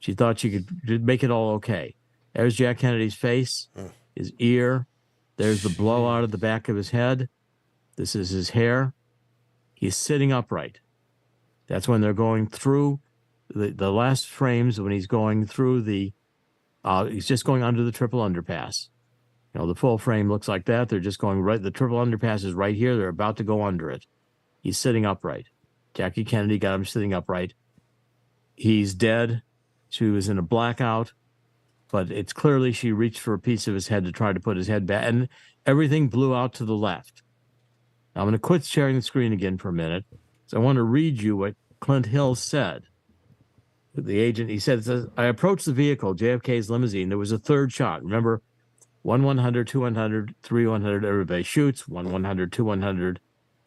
She thought she could make it all okay. There's Jack Kennedy's face, his ear. There's the blowout at the back of his head. This is his hair. He's sitting upright. That's when they're going through the last frames, when he's going through he's just going under the triple underpass. You know, the full frame looks like that. They're just going right. The triple underpass is right here. They're about to go under it. He's sitting upright. Jackie Kennedy got him sitting upright. He's dead. She was in a blackout, but it's clearly she reached for a piece of his head to try to put his head back, and everything blew out to the left. Now, I'm going to quit sharing the screen again for a minute. So I want to read you what Clint Hill said. The agent, he said, I approached the vehicle, JFK's limousine. There was a third shot. Remember, 1-100, 200, 3-100, everybody shoots. 1-100, 2-100,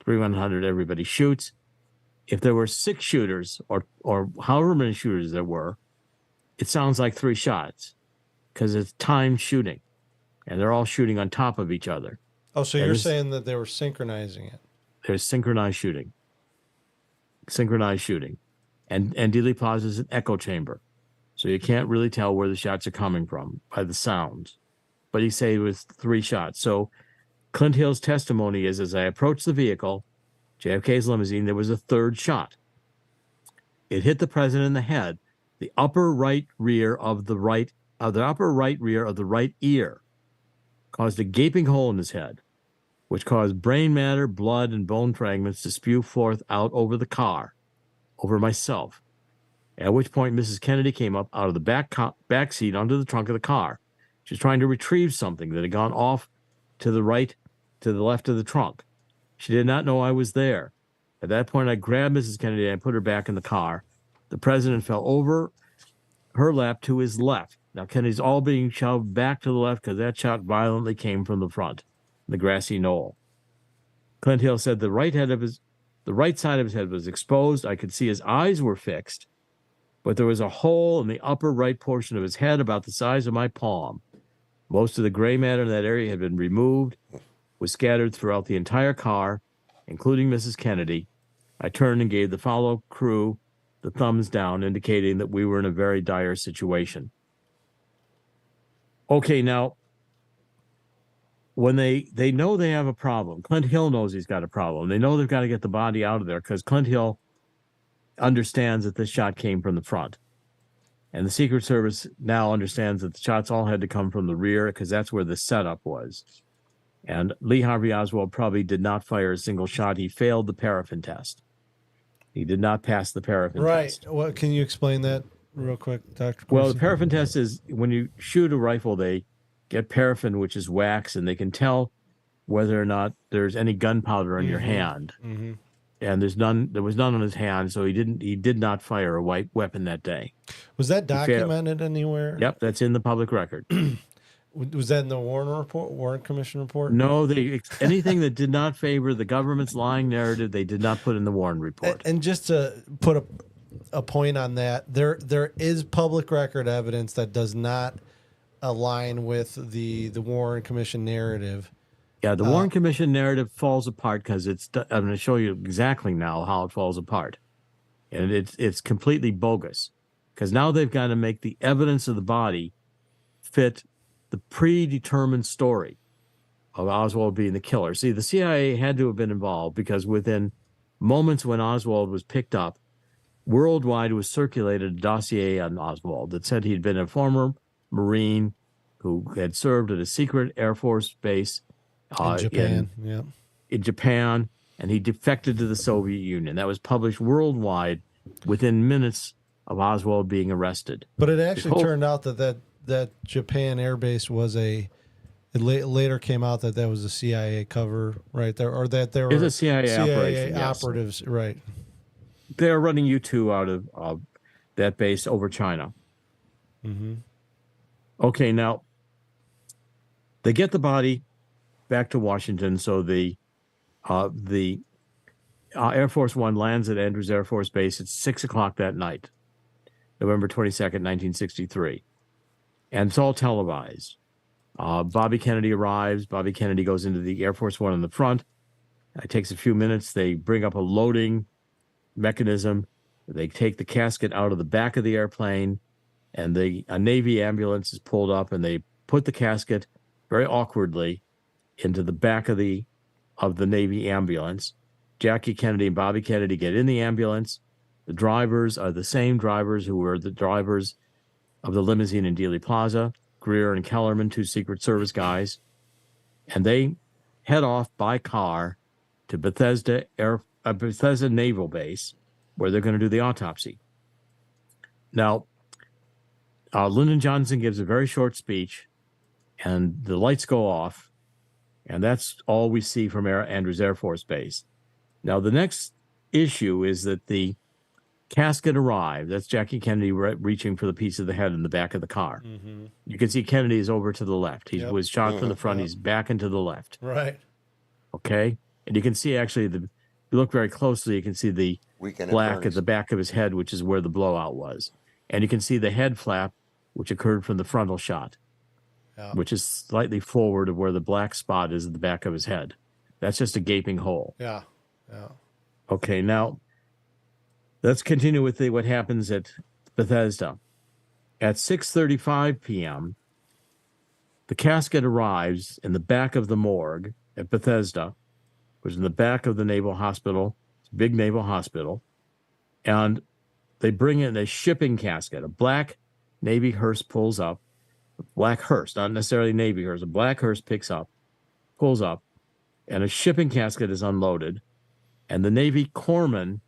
3-100, everybody shoots. If there were 6 shooters or however many shooters there were, it sounds like 3 shots because it's timed shooting, and they're all shooting on top of each other. Oh, so you're saying that they were synchronizing it? there's synchronized shooting. Synchronized shooting. And Dealey Plaza is an echo chamber. So you can't really tell where the shots are coming from by the sounds. But he said it was 3 shots. So Clint Hill's testimony is, as I approached the vehicle, JFK's limousine, there was a 3rd shot. It hit the president in the head, the upper right rear of the right ear, caused a gaping hole in his head, which caused brain matter, blood, and bone fragments to spew forth out over the car, over myself. At which point Mrs. Kennedy came up out of the back seat onto the trunk of the car. She was trying to retrieve something that had gone off to the left of the trunk. She did not know I was there. At that point, I grabbed Mrs. Kennedy and I put her back in the car. The president fell over her lap to his left. Now, Kennedy's all being shoved back to the left because that shot violently came from the front, the grassy knoll. Clint Hill said the right side of his head was exposed. I could see his eyes were fixed, but there was a hole in the upper right portion of his head about the size of my palm. Most of the gray matter in that area had been removed, was scattered throughout the entire car, including Mrs. Kennedy. I turned and gave the follow crew the thumbs down, indicating that we were in a very dire situation. Okay, now, when they know they have a problem, Clint Hill knows he's got a problem. They know they've got to get the body out of there because Clint Hill understands that this shot came from the front. And the Secret Service now understands that the shots all had to come from the rear because that's where the setup was. And Lee Harvey Oswald probably did not fire a single shot. He failed the paraffin test. He did not pass the paraffin test. Right. Well, can you explain that real quick, Dr. Corsi? Well, the paraffin test is when you shoot a rifle, they get paraffin, which is wax, and they can tell whether or not there's any gunpowder on your hand. Mm-hmm. And there was none on his hand, so he did not fire a white weapon that day. Was that documented anywhere? Yep, that's in the public record. Was that in the Warren Commission report? No, anything that did not favor the government's lying narrative, they did not put in the Warren report. And just to put a point on that, there is public record evidence that does not align with the Warren Commission narrative. Yeah, the Warren Commission narrative falls apart because I'm going to show you exactly now how it falls apart. And it's completely bogus because now they've got to make the evidence of the body fit the predetermined story of Oswald being the killer. See, the CIA had to have been involved because within moments when Oswald was picked up, worldwide was circulated a dossier on Oswald that said he'd been a former Marine who had served at a secret Air Force base in Japan. In Japan, and he defected to the Soviet Union. That was published worldwide within minutes of Oswald being arrested. But it actually turned out that Japan Air Base was it later came out that was a CIA cover, right there, or that there were a CIA operation, yes. operatives, right? They're running U-2 out of that base over China. Mm-hmm. Okay, now they get the body back to Washington, so the Air Force One lands at Andrews Air Force Base at 6:00 that night, November 22nd, 1963. And it's all televised. Bobby Kennedy arrives. Bobby Kennedy goes into the Air Force One in the front. It takes a few minutes. They bring up a loading mechanism. They take the casket out of the back of the airplane, and a Navy ambulance is pulled up, and they put the casket very awkwardly into the back of the Navy ambulance. Jackie Kennedy and Bobby Kennedy get in the ambulance. The drivers are the same drivers who were the drivers of the limousine in Dealey Plaza, Greer and Kellerman, 2 Secret Service guys. And they head off by car to Bethesda Naval Base, where they're going to do the autopsy. Now, Lyndon Johnson gives a very short speech, and the lights go off, and that's all we see from Andrews Air Force Base. Now, the next issue is that the casket arrived. That's Jackie Kennedy reaching for the piece of the head in the back of the car. Mm-hmm. You can see Kennedy is over to the left. He was shot from the front. He's back into the left. Right. Okay? And you can see, actually, if you look very closely, you can see the black at the back of his head, which is where the blowout was. And you can see the head flap, which occurred from the frontal shot, which is slightly forward of where the black spot is at the back of his head. That's just a gaping hole. Yeah. Yeah. Okay, now let's continue with what happens at Bethesda. At 6:35 p.m., the casket arrives in the back of the morgue at Bethesda, which is in the back of the Naval Hospital, big Naval Hospital, and they bring in a shipping casket. A black Navy hearse pulls up. Black hearse, not necessarily Navy hearse. A black hearse pulls up, and a shipping casket is unloaded. And the Navy corpsmen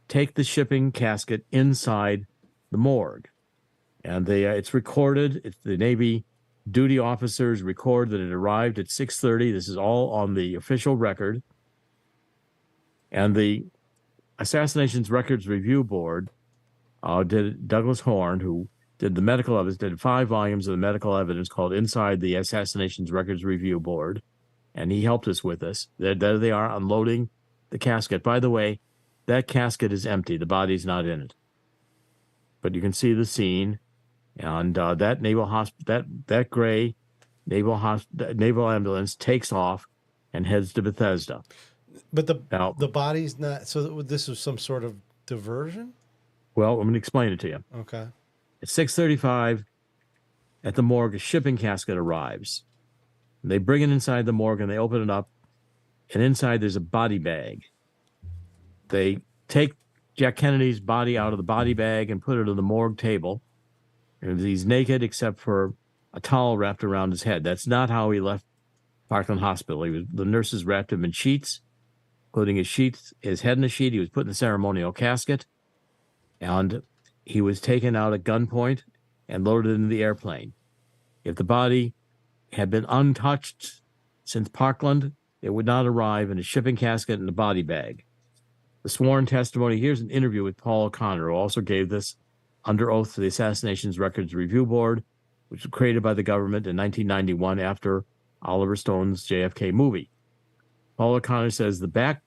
take the shipping casket inside the morgue. And it's recorded. The Navy duty officers record that it arrived at 6:30. This is all on the official record. And the Assassinations Records Review Board did Douglas Horn, who did the medical evidence, did 5 volumes of the medical evidence called Inside the Assassinations Records Review Board. And he helped us with this. There they are unloading the casket. By the way, that casket is empty. The body's not in it. But you can see the scene. And that that gray naval ambulance takes off and heads to Bethesda. But the body's not. So this was some sort of diversion. Well, I'm going to explain it to you. Okay. At 6:35, at the morgue, a shipping casket arrives. They bring it inside the morgue and they open it up, and inside there's a body bag. They take Jack Kennedy's body out of the body bag and put it on the morgue table. And he's naked except for a towel wrapped around his head. That's not how he left Parkland Hospital. The nurses wrapped him in sheets, including his head in a sheet. He was put in the ceremonial casket, and he was taken out at gunpoint and loaded into the airplane. If the body had been untouched since Parkland, it would not arrive in a shipping casket in a body bag. The sworn testimony, here's an interview with Paul O'Connor, who also gave this under oath to the Assassinations Records Review Board, which was created by the government in 1991 after Oliver Stone's JFK movie. Paul O'Connor says the back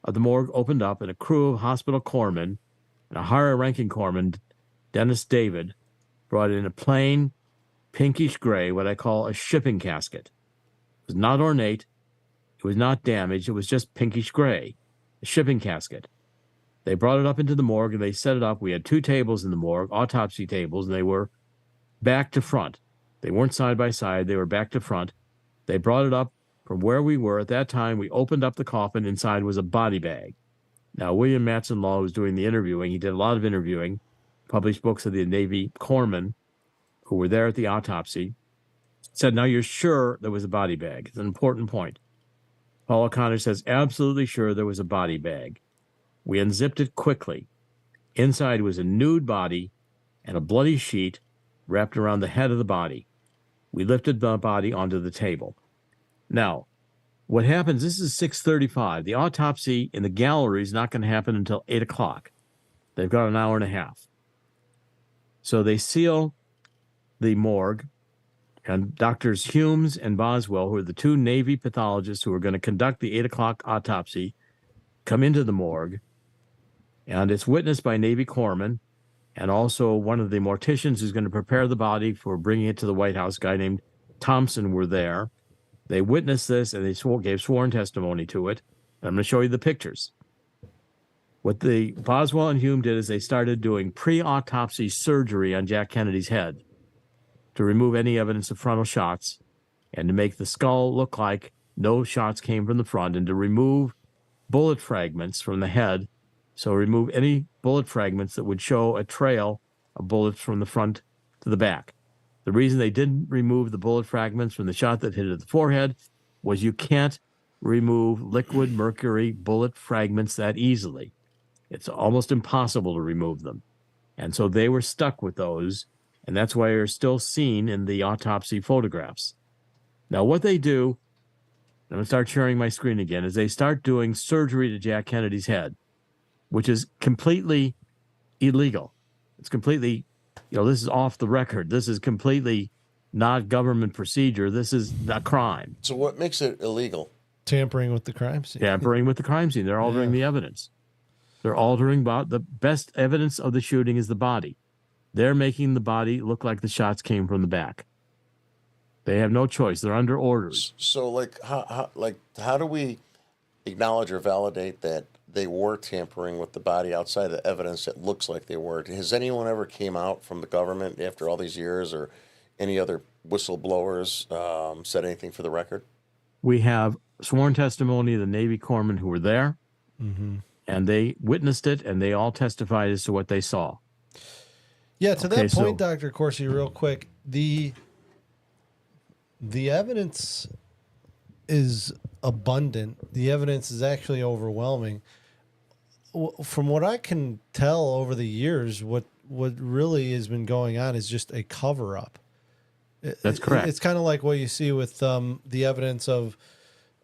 of the morgue opened up and a crew of hospital corpsmen and a higher-ranking corpsman, Dennis David, brought in a plain pinkish gray, what I call a shipping casket. It was not ornate. It was not damaged. It was just pinkish gray, a shipping casket. They brought it up into the morgue and they set it up. We had 2 tables in the morgue, autopsy tables, and they were back to front. They weren't side by side. They were back to front. They brought it up from where we were. At that time, we opened up the coffin. Inside was a body bag. Now, William Matson Law was doing the interviewing. He did a lot of interviewing, published books of the Navy corpsmen who were there at the autopsy, said, now you're sure there was a body bag. It's an important point. Paul O'Connor says, absolutely sure there was a body bag. We unzipped it quickly. Inside was a nude body and a bloody sheet wrapped around the head of the body. We lifted the body onto the table. Now, what happens, this is 6:35. The autopsy in the gallery is not going to happen until 8 o'clock. They've got an hour and a half. So they seal the morgue, and Doctors Humes and Boswell, who are the 2 Navy pathologists who are going to conduct the 8 o'clock autopsy, come into the morgue, and it's witnessed by Navy corpsmen and also one of the morticians who's going to prepare the body for bringing it to the White House, a guy named Thompson, were there. They witnessed this, and they gave sworn testimony to it. And I'm going to show you the pictures. What the Boswell and Hume did is they started doing pre-autopsy surgery on Jack Kennedy's head to remove any evidence of frontal shots and to make the skull look like no shots came from the front, and to remove bullet fragments from the head. So remove any bullet fragments that would show a trail of bullets from the front to the back. The reason they didn't remove the bullet fragments from the shot that hit at the forehead was you can't remove liquid mercury bullet fragments that easily. It's almost impossible to remove them. And so they were stuck with those, and that's why they're still seen in the autopsy photographs. Now, what they do, I'm going to start sharing my screen again, is they start doing surgery to Jack Kennedy's head, which is completely illegal. It's completely, this is off the record. This is completely not government procedure. This is a crime. So what makes it illegal? Tampering with the crime scene. Tampering with the crime scene. They're altering the evidence. They're altering the best evidence of the shooting is the body. They're making the body look like the shots came from the back. They have no choice. They're under orders. So how do we acknowledge or validate that they were tampering with the body outside of the evidence that looks like they were. Has anyone ever came out from the government after all these years, or any other whistleblowers said anything for the record? We have sworn testimony of the Navy corpsmen who were there, and they witnessed it, and they all testified as to what they saw. Yeah, to Okay, that point, so- Dr. Corsi, real quick, the evidence is abundant. The evidence is actually overwhelming. From what I can tell over the years, what really has been going on is just a cover up. That's correct. It's kind of like what you see with the evidence of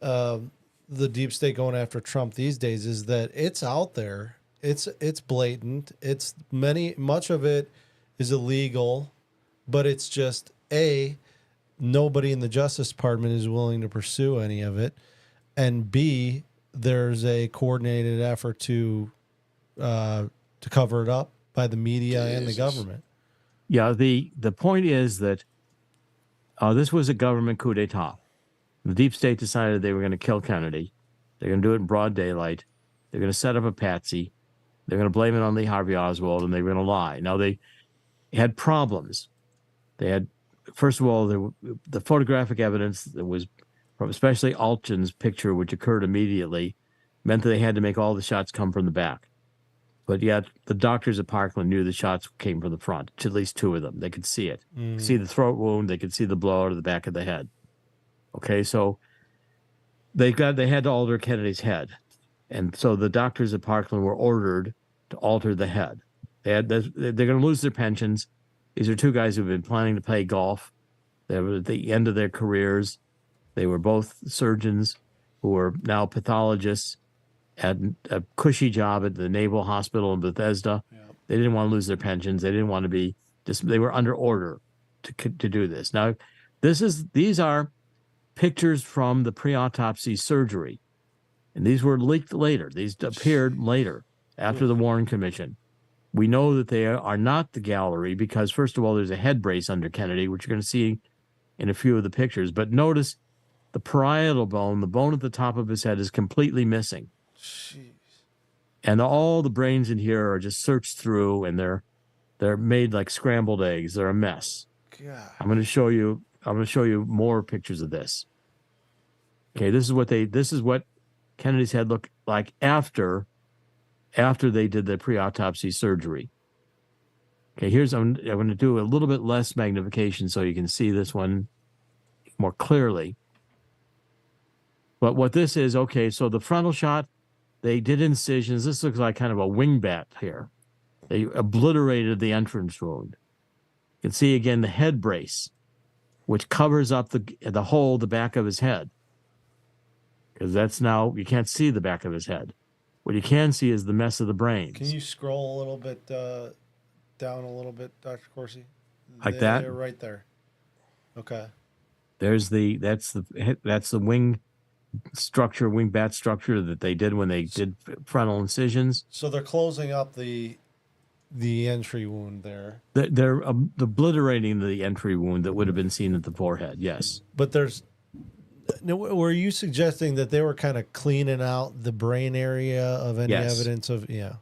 the deep state going after Trump these days, is that it's out there. It's blatant. Much of it is illegal, but it's just nobody in the Justice Department is willing to pursue any of it, and B, there's a coordinated effort to cover it up by the media and the government. Yeah, the point is that this was a government coup d'etat. The deep state decided they were going to kill Kennedy. They're going to do it in broad daylight. They're going to set up a patsy. They're going to blame it on Lee Harvey Oswald, and they're going to lie. Now, they had problems. They had, first of all, the photographic evidence that was, especially Altgen's picture, which occurred immediately, meant that they had to make all the shots come from the back. But yet, the doctors at Parkland knew the shots came from the front, at least two of them. They could see it. Could see the throat wound. They could see the blow to the back of the head. Okay, so they had to alter Kennedy's head. And so the doctors at Parkland were ordered to alter the head. They're going to lose their pensions. These are two guys who've been planning to play golf. They were at the end of their careers. They were both surgeons who were now pathologists, had a cushy job at the Naval Hospital in Bethesda. Yeah. They didn't want to lose their pensions. They didn't want to be they were under order to do this. Now, these are pictures from the pre-autopsy surgery. And these were leaked later. These appeared later after the Warren Commission. We know that they are not the gallery because, first of all, there's a head brace under Kennedy, which you're going to see in a few of the pictures. But notice the parietal bone, the bone at the top of his head, is completely missing. Jeez. And all the brains in here are just searched through, and they're made like scrambled eggs. They're a mess. God. I'm going to show you more pictures of this. Okay, this is what Kennedy's head looked like after they did the pre-autopsy surgery. Okay, I'm going to do a little bit less magnification so you can see this one more clearly. But what this is, okay, so the frontal shot, they did incisions. This looks like kind of a wingbat here. They obliterated the entrance wound. You can see again the head brace, which covers up the hole, the back of his head. Because that's now, you can't see the back of his head. What you can see is the mess of the brains. Can you scroll a little bit down a little bit, Dr. Corsi? Like that? They're right there. Okay. That's the wing structure, wing bat structure that they did when they did frontal incisions. So they're closing up the entry wound there. They're obliterating the entry wound that would have been seen at the forehead. Yes. But were you suggesting that they were kind of cleaning out the brain area of any evidence of? Yeah.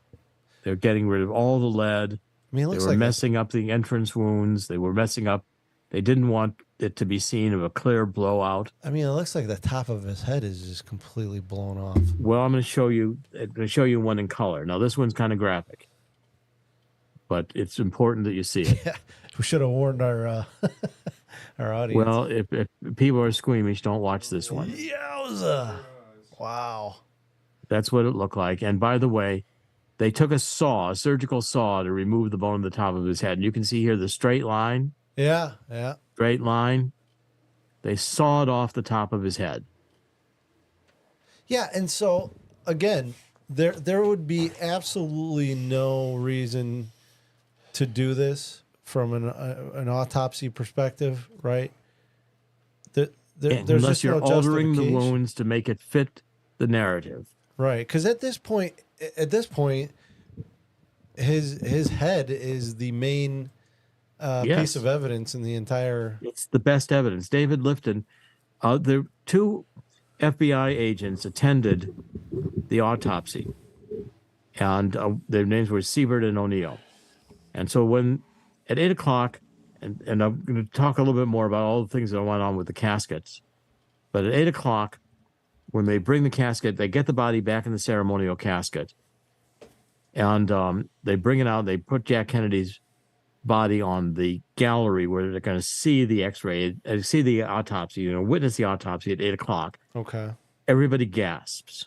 They're getting rid of all the lead. I mean, it looks they were like messing up the entrance wounds. They were messing up. They didn't want it to be seen of a clear blowout. I mean, it looks like the top of his head is just completely blown off. Well, I'm going to show you one in color. Now, this one's kind of graphic, but it's important that you see it. Yeah, we should have warned our audience. Well, if people are squeamish, don't watch this one. Yowza! Wow. That's what it looked like. And by the way, they took a surgical saw, to remove the bone at the top of his head. And you can see here the straight line. Yeah. Straight line. They sawed off the top of his head. Yeah, and so again, there would be absolutely no reason to do this from an autopsy perspective, right? There's unless just you're no altering the justification. wounds to make it fit the narrative. Right, because at this point, his head is the main piece of evidence in the entire. It's the best evidence. David Lifton, the two FBI agents attended the autopsy, and their names were Siebert and O'Neill. And so when at 8 o'clock, and I'm going to talk a little bit more about all the things that went on with the caskets, but at 8 o'clock, when they bring the casket, they get the body back in the ceremonial casket, and they bring it out. They put Jack Kennedy's body on the gallery where they're going to see the X-ray, see the autopsy, witness the autopsy at 8 o'clock. Okay. Everybody gasps,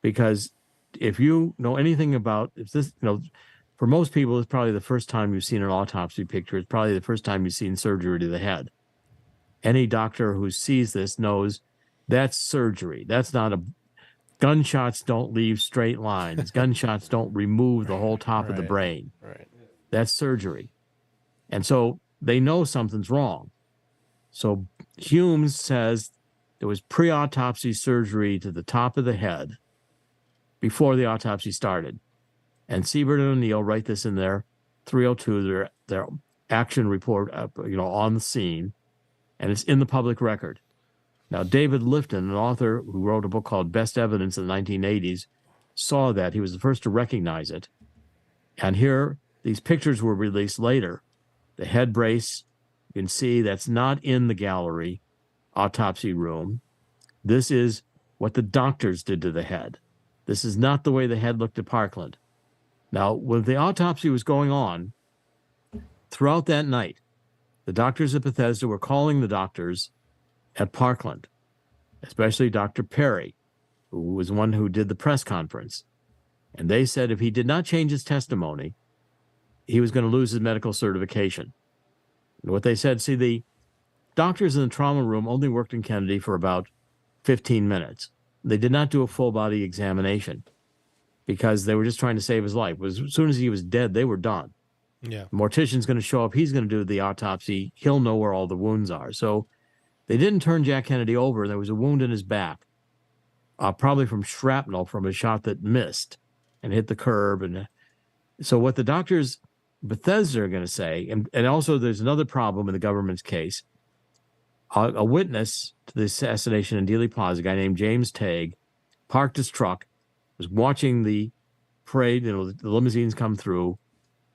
because if you know anything about this, for most people, it's probably the first time you've seen an autopsy picture. It's probably the first time you've seen surgery to the head. Any doctor who sees this knows that's surgery. That's not gunshots don't leave straight lines. Gunshots don't remove the whole top of the brain. Right. That's surgery. And so they know something's wrong. So Humes says there was pre-autopsy surgery to the top of the head before the autopsy started. And Siebert and O'Neill write this in their 302, their action report, on the scene, and it's in the public record. Now, David Lifton, an author who wrote a book called Best Evidence in the 1980s, saw that. He was the first to recognize it. And here, these pictures were released later. The head brace, you can see that's not in the gallery autopsy room. This is what the doctors did to the head. This is not the way the head looked at Parkland. Now, when the autopsy was going on, throughout that night, the doctors at Bethesda were calling the doctors at Parkland, especially Dr. Perry, who was the one who did the press conference. And they said if he did not change his testimony, he was going to lose his medical certification. And what they said, see, the doctors in the trauma room only worked in Kennedy for about 15 minutes. They did not do a full body examination because they were just trying to save his life. As soon as he was dead, they were done. Yeah. The mortician's going to show up. He's going to do the autopsy. He'll know where all the wounds are. So they didn't turn Jack Kennedy over. There was a wound in his back, probably from shrapnel from a shot that missed and hit the curb. And so what the doctors Bethesda are going to say, and also there's another problem in the government's case. A witness to the assassination in Dealey Plaza, a guy named James Tague, parked his truck, was watching the parade, the limousines come through,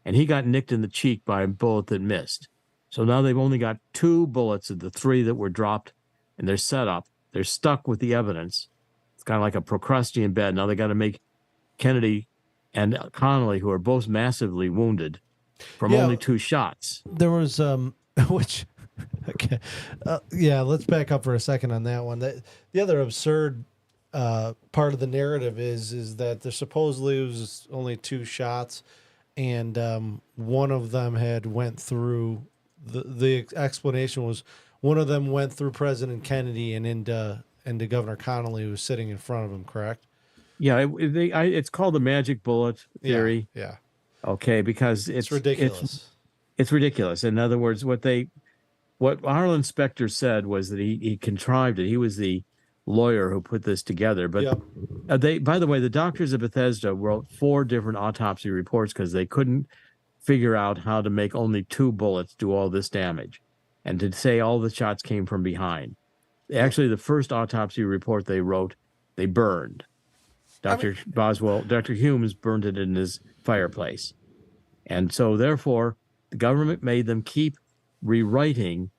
and he got nicked in the cheek by a bullet that missed. So now they've only got 2 bullets of the 3 that were dropped, and they're set up. They're stuck with the evidence. It's kind of like a Procrustean bed. Now they got to make Kennedy and Connolly, who are both massively wounded from only 2 shots. There was, which, okay. Let's back up for a second on that one. The other absurd part of the narrative is that there supposedly was only 2 shots, and one of them had went through, the explanation was one of them went through President Kennedy and into Governor Connolly, who was sitting in front of him, correct? Yeah, it's called the magic bullet theory. Yeah. Okay, because it's ridiculous. It's ridiculous. In other words, what Harlan Specter said was that he contrived it. He was the lawyer who put this together. But by the way, the doctors at Bethesda wrote 4 different autopsy reports because they couldn't figure out how to make only 2 bullets do all this damage, and to say all the shots came from behind. Actually, the first autopsy report they wrote, they burned. Dr. Humes burned it in his fireplace. And so therefore, the government made them keep rewriting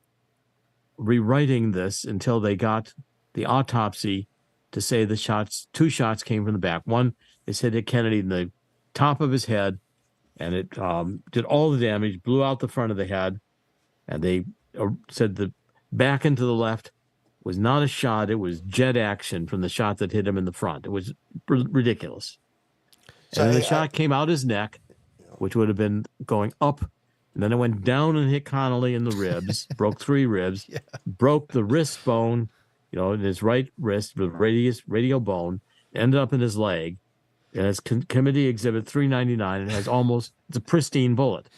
this until they got the autopsy to say the 2 shots came from the back. One is hit Kennedy in the top of his head, and it did all the damage, blew out the front of the head. And they said the back and to the left was not a shot. It was jet action from the shot that hit him in the front. It was ridiculous. So and then the shot came out his neck, which would have been going up. And then it went down and hit Connolly in the ribs, broke 3 ribs, broke the wrist bone, in his right wrist, the radial bone, ended up in his leg. And it's Committee Exhibit 399, and it's a pristine bullet.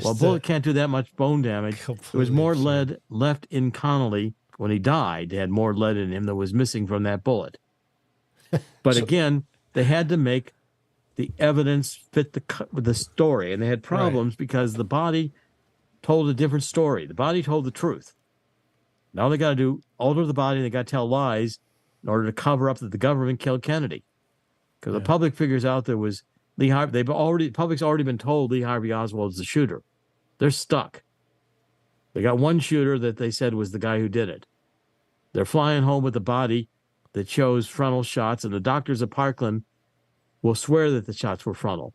Well, a bullet can't do that much bone damage. There was more lead left in Connolly when he died. They had more lead in him that was missing from that bullet. But again, they had to make the evidence fit the story, and they had problems because the body told a different story. The body told the truth. Now they got to alter the body, and they got to tell lies in order to cover up that the government killed Kennedy. Because the public figures out there was Lee Harvey. Public's already been told Lee Harvey Oswald's the shooter. They're stuck. They got one shooter that they said was the guy who did it. They're flying home with a body that shows frontal shots, and the doctors at Parkland will swear that the shots were frontal.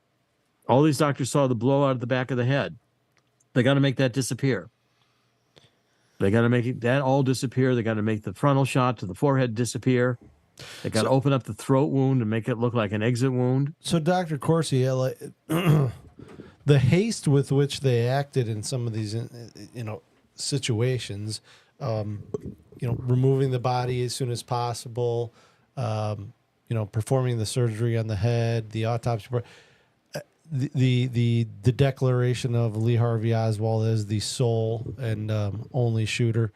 All these doctors saw the blowout at the back of the head. They got to make that disappear. They got to make that all disappear. They got to make the frontal shot to the forehead disappear. They got to open up the throat wound and make it look like an exit wound. So, Dr. Corsi, the haste with which they acted in some of these, situations, removing the body as soon as possible, performing the surgery on the head, the autopsy, the declaration of Lee Harvey Oswald as the sole and only shooter,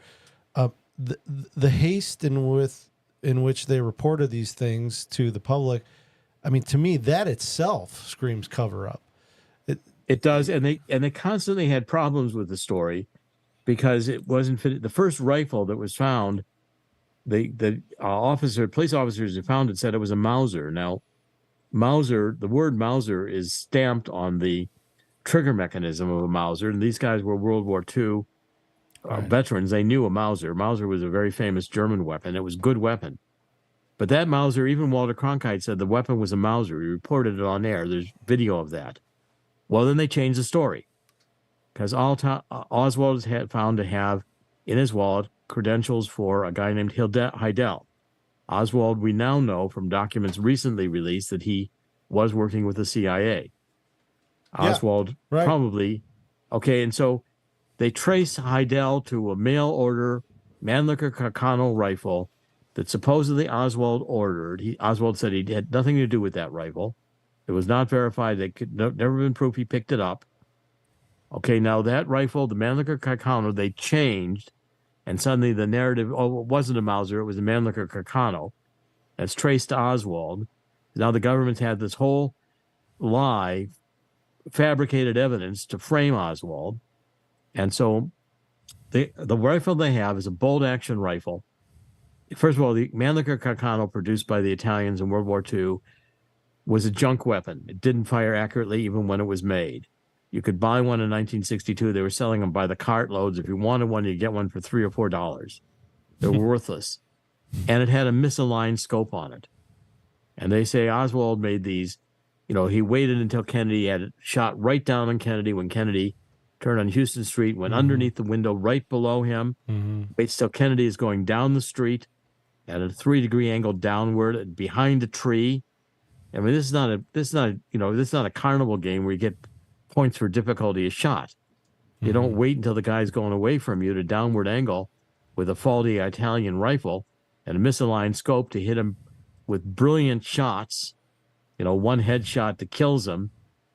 the haste in which they reported these things to the public, I mean, to me, that itself screams cover up. It does, and they constantly had problems with the story because it wasn't fit. The first rifle that was found, the police officers who found it said it was a Mauser. Now, Mauser, the word Mauser is stamped on the trigger mechanism of a Mauser, and these guys were World War II veterans. They knew a Mauser. Mauser was a very famous German weapon. It was a good weapon. But that Mauser, even Walter Cronkite said the weapon was a Mauser. He reported it on air. There's video of that. Well, then they changed the story because Oswald had found to have in his wallet credentials for a guy named Heidel. Oswald, we now know from documents recently released that he was working with the CIA. Oswald probably, okay, and so they traced Heidel to a mail order Mannlicher Carcano rifle that supposedly Oswald ordered. Oswald said he had nothing to do with that rifle. It was not verified. They could never been proof he picked it up. Okay, now that rifle, the Mannlicher Carcano, they changed, and suddenly the narrative, it wasn't a Mauser, it was a Mannlicher Carcano. That's traced to Oswald. Now the government's had this whole lie, fabricated evidence to frame Oswald. And so the rifle they have is a bolt-action rifle. First of all, the Mannlicher Carcano produced by the Italians in World War II was a junk weapon. It didn't fire accurately even when it was made. You could buy one in 1962. They were selling them by the cartloads. If you wanted one, you'd get one for $3 or $4. They were worthless. And it had a misaligned scope on it. And they say Oswald made these, he waited until Kennedy had it shot right down on Kennedy when Kennedy turned on Houston Street, went underneath the window right below him, waits till Kennedy is going down the street at a 3-degree angle downward behind a tree. I mean, this is not a carnival game where you get points for difficulty a shot. You don't wait until the guy's going away from you at a downward angle with a faulty Italian rifle and a misaligned scope to hit him with brilliant shots, one headshot that kills him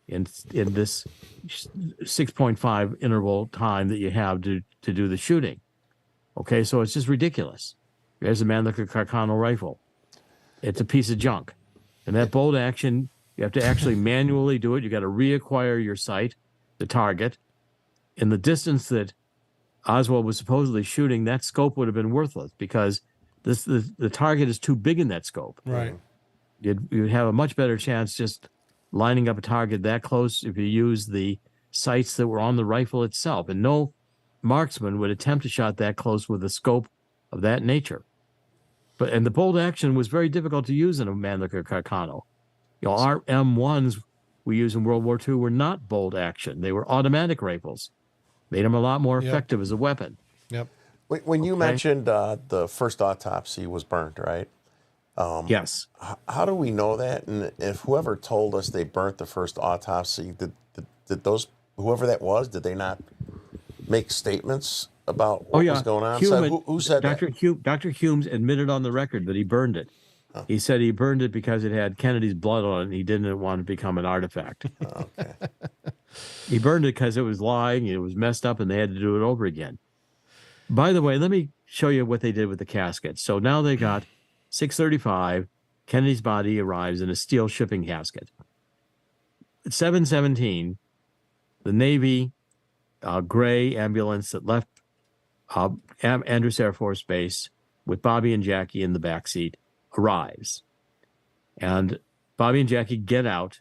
in this 6.5 interval time that you have to do the shooting. Okay, so it's just ridiculous. There's a Mannlicher Carcano rifle. It's a piece of junk. And that bolt action, you have to actually manually do it. You got to reacquire your sight, the target. In the distance that Oswald was supposedly shooting, that scope would have been worthless because the target is too big in that scope. Right. You'd have a much better chance just lining up a target that close if you use the sights that were on the rifle itself. And no marksman would attempt a shot that close with a scope of that nature. And the bolt action was very difficult to use in a Mannlicher Carcano. Our M1s we used in World War II were not bolt action. They were automatic rifles. Made them a lot more effective as a weapon. Yep. When you mentioned the first autopsy was burnt, right? Yes. How do we know that? And if whoever told us they burnt the first autopsy, did those, whoever that was, did they not make statements about what was going on? Who said Dr. that? Dr. Humes admitted on the record that he burned it. Oh. He said he burned it because it had Kennedy's blood on it and he didn't want to become an artifact. Okay. He burned it because it was lying, it was messed up, and they had to do it over again. By the way, let me show you what they did with the casket. So now they got 6:35, Kennedy's body arrives in a steel shipping casket. At 7:17, the Navy gray ambulance that left Andrews Air Force Base with Bobby and Jackie in the back seat arrives. And Bobby and Jackie get out,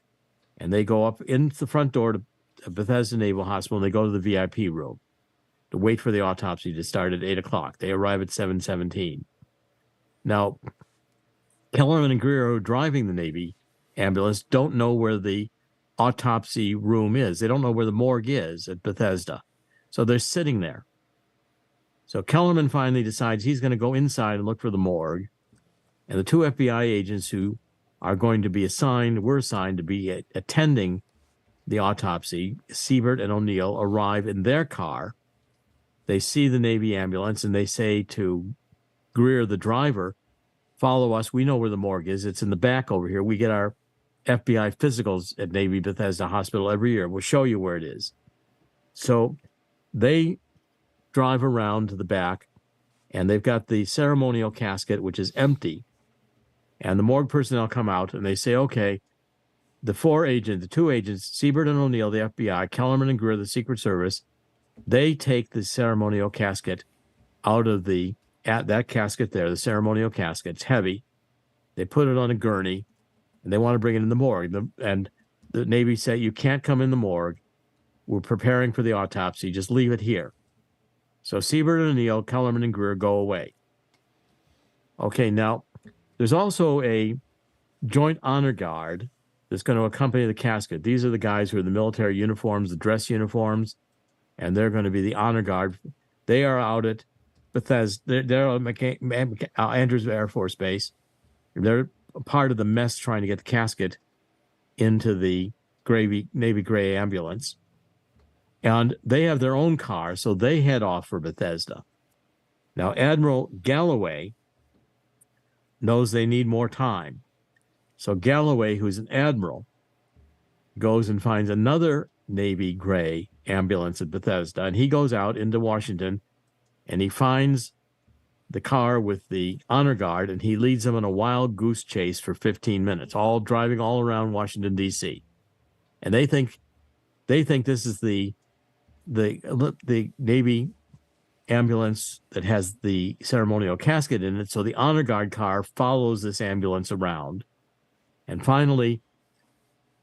and they go up in the front door to Bethesda Naval Hospital, and they go to the VIP room to wait for the autopsy to start at 8 o'clock. They arrive at 7:17. Now, Kellerman and Greer, who are driving the Navy ambulance, don't know where the autopsy room is. They don't know where the morgue is at Bethesda. So they're sitting there. So Kellerman finally decides he's going to go inside and look for the morgue. And the two FBI agents who are going to be were assigned to be attending the autopsy, Siebert and O'Neill, arrive in their car. They see the Navy ambulance and they say to Greer, the driver, "Follow us. We know where the morgue is. It's in the back over here. We get our FBI physicals at Navy Bethesda Hospital every year. We'll show you where it is." So they drive around to the back, and they've got the ceremonial casket, which is empty. And the morgue personnel come out, and they say, okay, the two agents, Siebert and O'Neill, the FBI, Kellerman and Greer, the Secret Service, they take the ceremonial casket out of that casket there, the ceremonial casket. It's heavy. They put it on a gurney, and they want to bring it in the morgue. And the Navy say, you can't come in the morgue. We're preparing for the autopsy. Just leave it here. So Siebert and O'Neill, Kellerman and Greer go away. Okay, now there's also a joint honor guard that's going to accompany the casket. These are the guys who are in the military uniforms, the dress uniforms, and they're going to be the honor guard. They are out at Bethesda. They're at Andrews Air Force Base. They're part of the mess trying to get the casket into the Navy gray ambulance. And they have their own car, so they head off for Bethesda. Now, Admiral Galloway knows they need more time. So Galloway, who's an admiral, goes and finds another Navy gray ambulance at Bethesda, and he goes out into Washington, and he finds the car with the honor guard, and he leads them on a wild goose chase for 15 minutes, all driving all around Washington, D.C. And they think this is the Navy ambulance that has the ceremonial casket in it. So the honor guard car follows this ambulance around. And finally,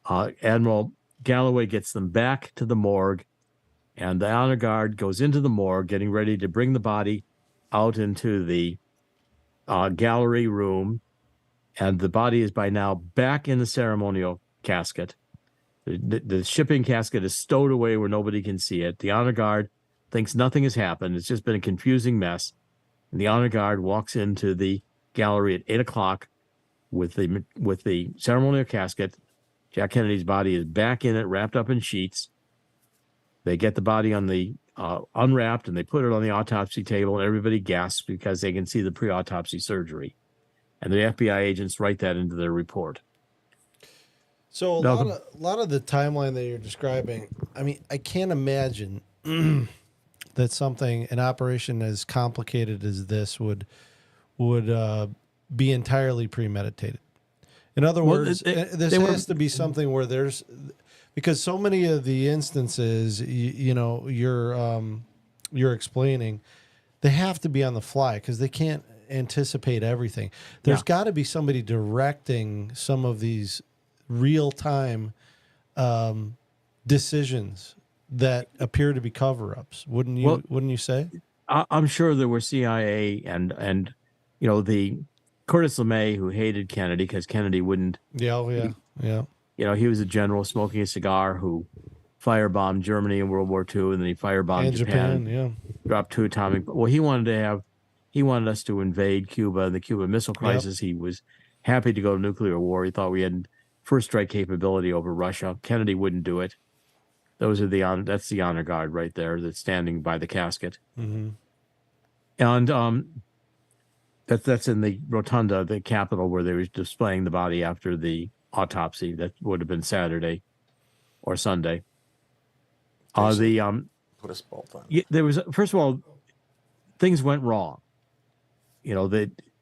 Admiral Galloway gets them back to the morgue, and the honor guard goes into the morgue, getting ready to bring the body out into the gallery room. And the body is by now back in the ceremonial casket. The shipping casket is stowed away where nobody can see it. The honor guard thinks nothing has happened. It's just been a confusing mess. And the honor guard walks into the gallery at 8 o'clock with the ceremonial casket. Jack Kennedy's body is back in it, wrapped up in sheets. They get the body on the unwrapped, and they put it on the autopsy table, and everybody gasps because they can see the pre-autopsy surgery. And the FBI agents write that into their report. So a lot of the timeline that you're describing, I mean, I can't imagine that an operation as complicated as this would be entirely premeditated. In other words, this has to be something where because so many of the instances, you're explaining, they have to be on the fly because they can't anticipate everything. There's got to be somebody directing some of these real-time decisions that appear to be cover-ups. Wouldn't you say? I'm sure there were CIA and the Curtis LeMay, who hated Kennedy because Kennedy wouldn't. Yeah. He was a general smoking a cigar who firebombed Germany in World War II, and then he firebombed Japan. Dropped 2 atomic. Well, he wanted us to invade Cuba in the Cuban Missile Crisis. He was happy to go to nuclear war. He thought we had first strike capability over Russia. Kennedy wouldn't do it. That's the honor guard right there that's standing by the casket. Mm-hmm. And that's in the rotunda, the Capitol, where they were displaying the body after the autopsy. That would have been Saturday or Sunday. Put us both on. There was, first of all, things went wrong.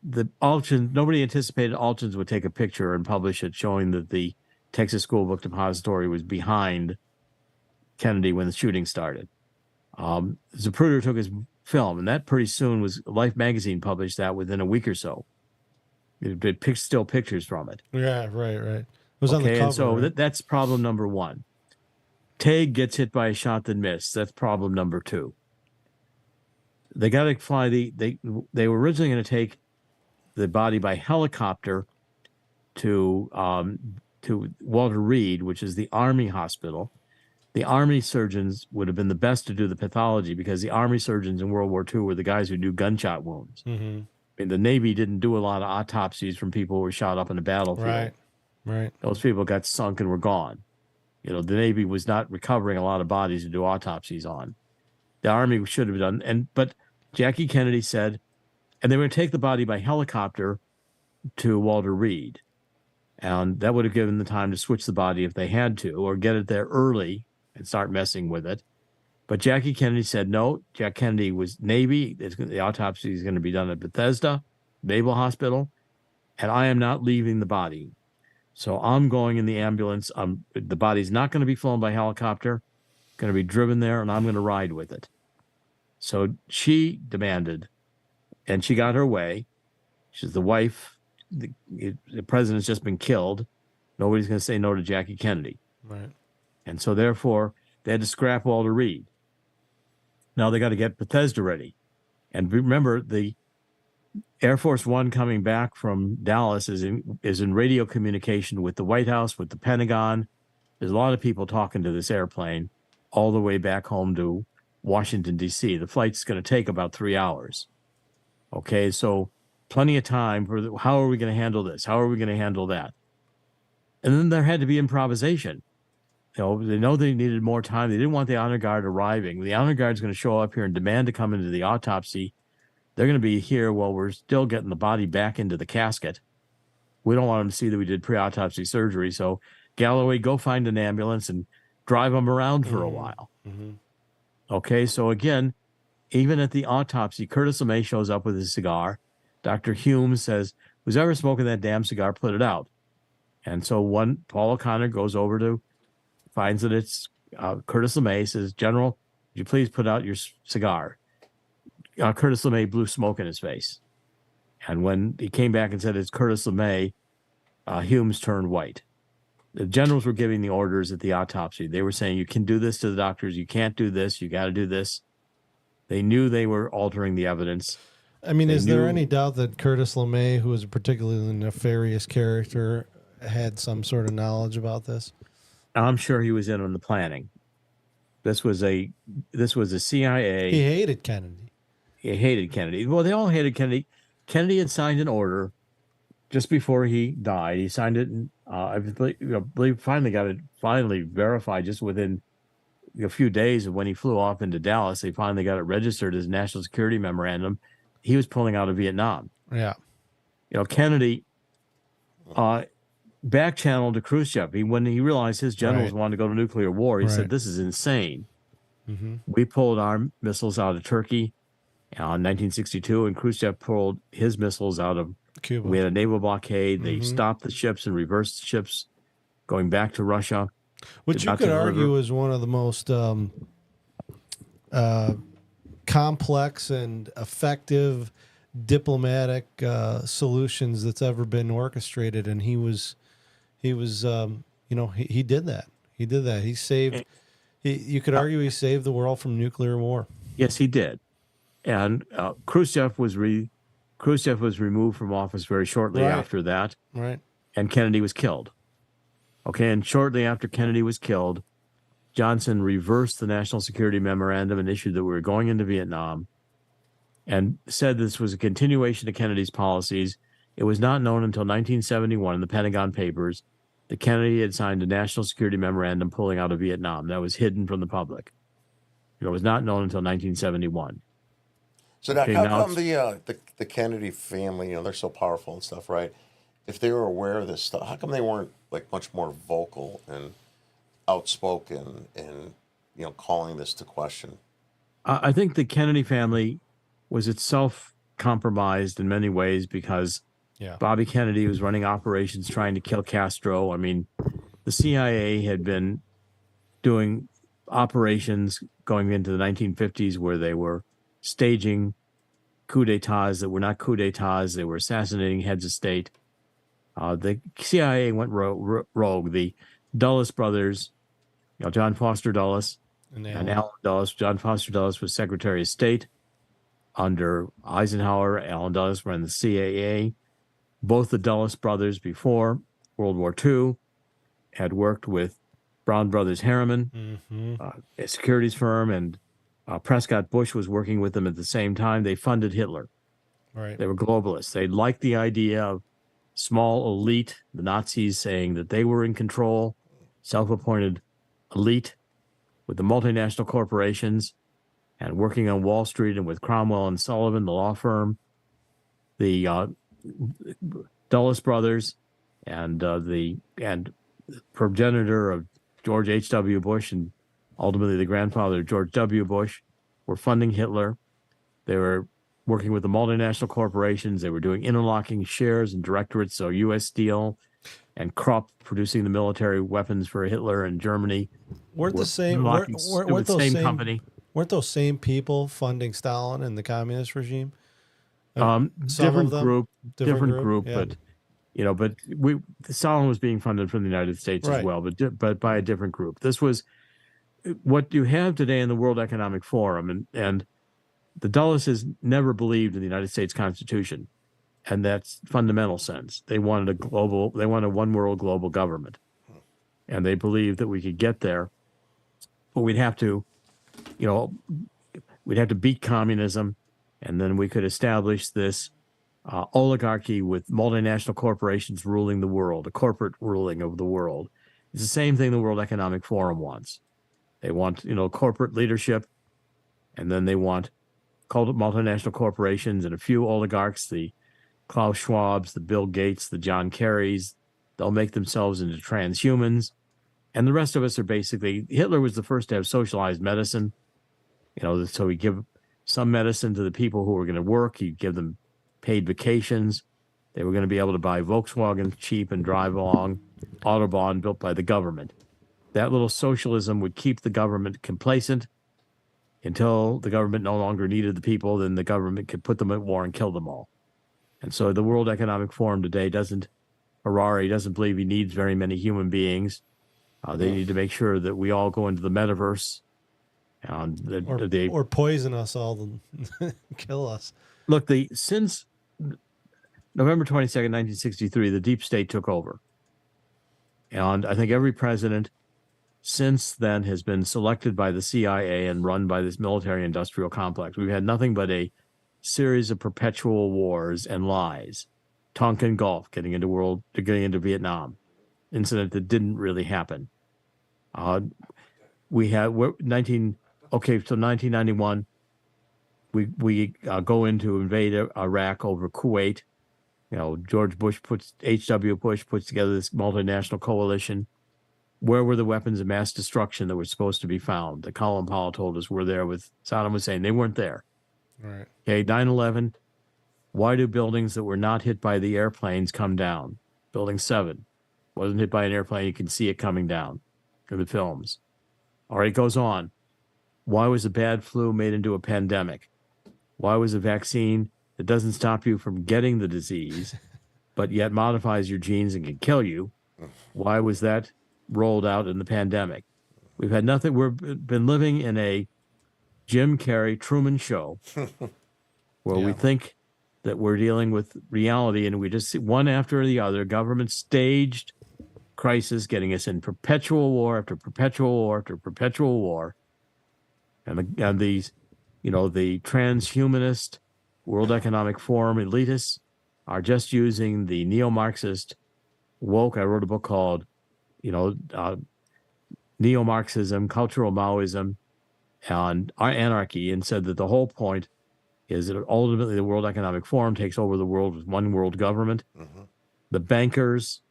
The Altgens, nobody anticipated Altgens would take a picture and publish it showing that the Texas School Book Depository was behind Kennedy when the shooting started. Zapruder took his film, and that pretty soon was Life magazine published that within a week or so. Still pictures from it. Yeah, right. It was on the Okay, cover. and so right? that's problem number one. Tague gets hit by a shot that missed. That's problem number two. They got to fly they were originally going to take the body by helicopter to Walter Reed, which is the Army hospital. The Army surgeons would have been the best to do the pathology because the Army surgeons in World War II were the guys who do gunshot wounds. Mm-hmm. I mean, the Navy didn't do a lot of autopsies from people who were shot up in the battlefield. Right. Those people got sunk and were gone. You know, the Navy was not recovering a lot of bodies to do autopsies on. The Army should have done, but Jackie Kennedy said, and they were going to take the body by helicopter to Walter Reed. And that would have given the time to switch the body if they had to, or get it there early and start messing with it. But Jackie Kennedy said, no, Jack Kennedy was Navy. The autopsy is going to be done at Bethesda, Naval Hospital, and I am not leaving the body. So I'm going in the ambulance. The body's not going to be flown by helicopter, going to be driven there, and I'm going to ride with it. So she demanded, and she got her way. She's the wife. The president's just been killed. Nobody's going to say no to Jackie Kennedy. Right. And so therefore, they had to scrap Walter Reed. Now they got to get Bethesda ready. And remember, the Air Force One coming back from Dallas is in radio communication with the White House, with the Pentagon. There's a lot of people talking to this airplane all the way back home to Washington, D.C. The flight's going to take about 3 hours. Okay, so plenty of time for how are we going to handle this? How are we going to handle that? And then there had to be improvisation. They know they needed more time. They didn't want the honor guard arriving. The honor guard's going to show up here and demand to come into the autopsy. They're going to be here while we're still getting the body back into the casket. We don't want them to see that we did pre-autopsy surgery. So Galloway, go find an ambulance and drive them around for a while. Mm-hmm. Okay, so again, even at the autopsy, Curtis LeMay shows up with his cigar. Dr. Hume says, who's ever smoking that damn cigar, put it out. And so Paul O'Connor goes over to, finds that it's Curtis LeMay, says, General, would you please put out your cigar? Curtis LeMay blew smoke in his face. And when he came back and said it's Curtis LeMay, Humes turned white. The generals were giving the orders at the autopsy. They were saying, you can do this to the doctors. You can't do this. You got to do this. They knew they were altering the evidence. I mean, is there any doubt that Curtis LeMay, who was a particularly nefarious character, had some sort of knowledge about this? I'm sure he was in on the planning. This was a CIA. He hated Kennedy. He hated Kennedy. Well, they all hated Kennedy. Kennedy had signed an order just before he died. He signed it, and I believe finally got it verified just within a few days of when he flew off into Dallas. They finally got it registered as National Security Memorandum. He was pulling out of Vietnam. Yeah. Kennedy back-channeled to Khrushchev. When he realized his generals wanted to go to nuclear war, he said, this is insane. Mm-hmm. We pulled our missiles out of Turkey in 1962, and Khrushchev pulled his missiles out of Cuba. We had a naval blockade. They stopped the ships and reversed the ships going back to Russia. Which you could argue is one of the most complex and effective diplomatic solutions that's ever been orchestrated. And he did that. He did that. He saved, you could argue he saved the world from nuclear war. Yes, he did. And Khrushchev was removed from office very shortly after that. Right. And Kennedy was killed. Okay, and shortly after Kennedy was killed, Johnson reversed the National Security Memorandum and issued that we were going into Vietnam and said this was a continuation of Kennedy's policies. It was not known until 1971 in the Pentagon Papers that Kennedy had signed a National Security Memorandum pulling out of Vietnam. That was hidden from the public. It was not known until 1971. So now, how come the Kennedy family, they're so powerful and stuff, right? If they were aware of this stuff, how come they weren't like much more vocal and outspoken and calling this to question? I think the Kennedy family was itself compromised in many ways because Bobby Kennedy was running operations trying to kill Castro. I mean, the CIA had been doing operations going into the 1950s where they were staging coup d'etats that were not coup d'etats. They were assassinating heads of state. The CIA went rogue. The Dulles brothers, John Foster Dulles and Allen Dulles. John Foster Dulles was Secretary of State under Eisenhower. Allen Dulles ran the CIA. Both the Dulles brothers before World War II had worked with Brown Brothers Harriman, a securities firm, and Prescott Bush was working with them at the same time. They funded Hitler. Right. They were globalists. They liked the idea of small elite, the Nazis saying that they were in control, self-appointed elite with the multinational corporations and working on Wall Street and with Cromwell and Sullivan, the law firm, the Dulles brothers, and the progenitor of George H.W. Bush and ultimately the grandfather of George W. Bush were funding Hitler. They were working with the multinational corporations. They were doing interlocking shares and directorates. So U.S. Steel and Krupp producing the military weapons for Hitler and Germany. Weren't the same? Weren't those same company? Weren't those same people funding Stalin and the communist regime? Some Different of them? group, different group, yeah. but Stalin was being funded from the United States as Right. well, but by a different group. This was what you have today in the World Economic Forum, and the Dulles has never believed in the United States Constitution, and that's fundamental sense. They wanted a one world global government, and they believed that we could get there, but we'd have to beat communism, and then we could establish this oligarchy with multinational corporations ruling the world, a corporate ruling of the world. It's the same thing the World Economic Forum wants. They want, corporate leadership, and then they want multinational corporations and a few oligarchs, the Klaus Schwabs, the Bill Gates, the John Kerrys. They'll make themselves into transhumans. And the rest of us are basically, Hitler was the first to have socialized medicine. So he'd give some medicine to the people who were going to work. He'd give them paid vacations. They were going to be able to buy Volkswagen cheap and drive along, Autobahn built by the government. That little socialism would keep the government complacent until the government no longer needed the people. Then the government could put them at war and kill them all. And so the World Economic Forum today Harari doesn't believe he needs very many human beings. They need to make sure that we all go into the metaverse. Or poison us all and kill us. Look, since November 22nd, 1963, the deep state took over. And I think every president since then has been selected by the CIA and run by this military-industrial complex. We've had nothing but a series of perpetual wars and lies. Tonkin Gulf, getting into Vietnam, incident that didn't really happen. We had 1991. We go into invade Iraq over Kuwait. H.W. Bush puts together this multinational coalition. Where were the weapons of mass destruction that were supposed to be found? The Colin Powell told us were there with Saddam Hussein. They weren't there. Right. Okay, 9/11. Why do buildings that were not hit by the airplanes come down? Building 7 wasn't hit by an airplane. You can see it coming down in the films. All right, it goes on. Why was a bad flu made into a pandemic? Why was a vaccine that doesn't stop you from getting the disease, but yet modifies your genes and can kill you? Why was that rolled out in the pandemic? We've had nothing. We've been living in a Jim Carrey Truman Show where we think that we're dealing with reality, and we just see one after the other, government staged crisis, getting us in perpetual war after perpetual war after perpetual war. And these, the transhumanist World Economic Forum elitists are just using the neo-Marxist woke. I wrote a book called, Neo-Marxism, Cultural Maoism, and Anarchy, and said that the whole point is that ultimately the World Economic Forum takes over the world with one world government. Mm-hmm. The bankers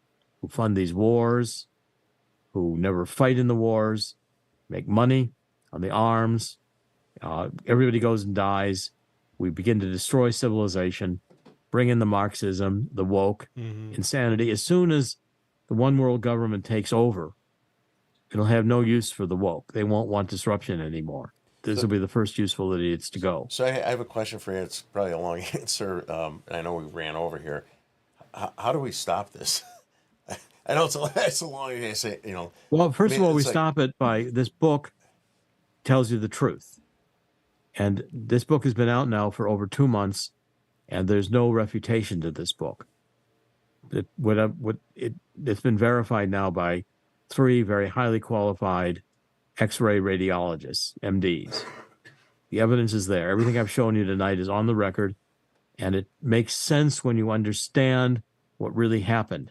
who fund these wars, who never fight in the wars, make money on the arms. Everybody goes and dies. We begin to destroy civilization, bring in the Marxism, the woke, insanity. As soon as the one world government takes over, it'll have no use for the woke. They won't want disruption anymore. this will be the first useful that it's to go. So I have a question for you. It's probably a long answer, and I know we ran over here. How do we stop this? I know it's a long answer, you know. Well, first of all, we it's like- stop it by this book tells you the truth. And this book has been out now for over 2 months, and there's no refutation to this book. It's been verified now by 3 very highly qualified X-ray radiologists, MDs. The evidence is there. Everything I've shown you tonight is on the record, and it makes sense when you understand what really happened.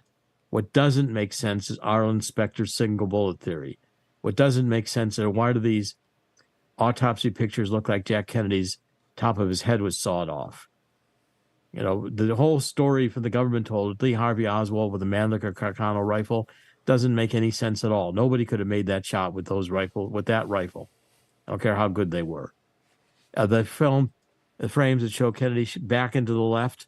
What doesn't make sense is Arlen Specter's single bullet theory. What doesn't make sense is why do these autopsy pictures look like Jack Kennedy's top of his head was sawed off? You know, the whole story from the government told Lee Harvey Oswald with a Mannlicher Carcano rifle doesn't make any sense at all. Nobody could have made that shot with that rifle. I don't care how good they were. The frames that show Kennedy back into the left,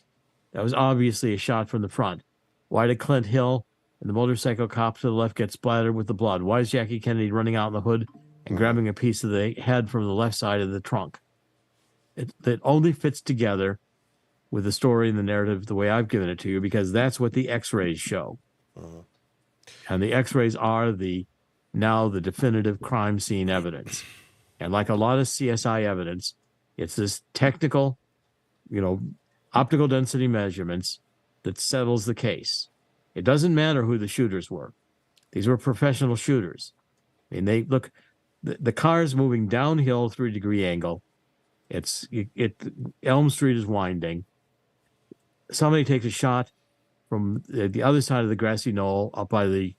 that was obviously a shot from the front. Why did Clint Hill and the motorcycle cop to the left get splattered with the blood? Why is Jackie Kennedy running out in the hood and grabbing a piece of the head from the left side of the trunk? It only fits together with the story and the narrative the way I've given it to you, because that's what the X-rays show. And the X-rays are now the definitive crime scene evidence. And like a lot of CSI evidence, it's this technical, optical density measurements that settles the case. It doesn't matter who the shooters were. These were professional shooters. I mean, the car is moving downhill 3-degree angle. Elm Street is winding. Somebody takes a shot from the other side of the grassy knoll up by the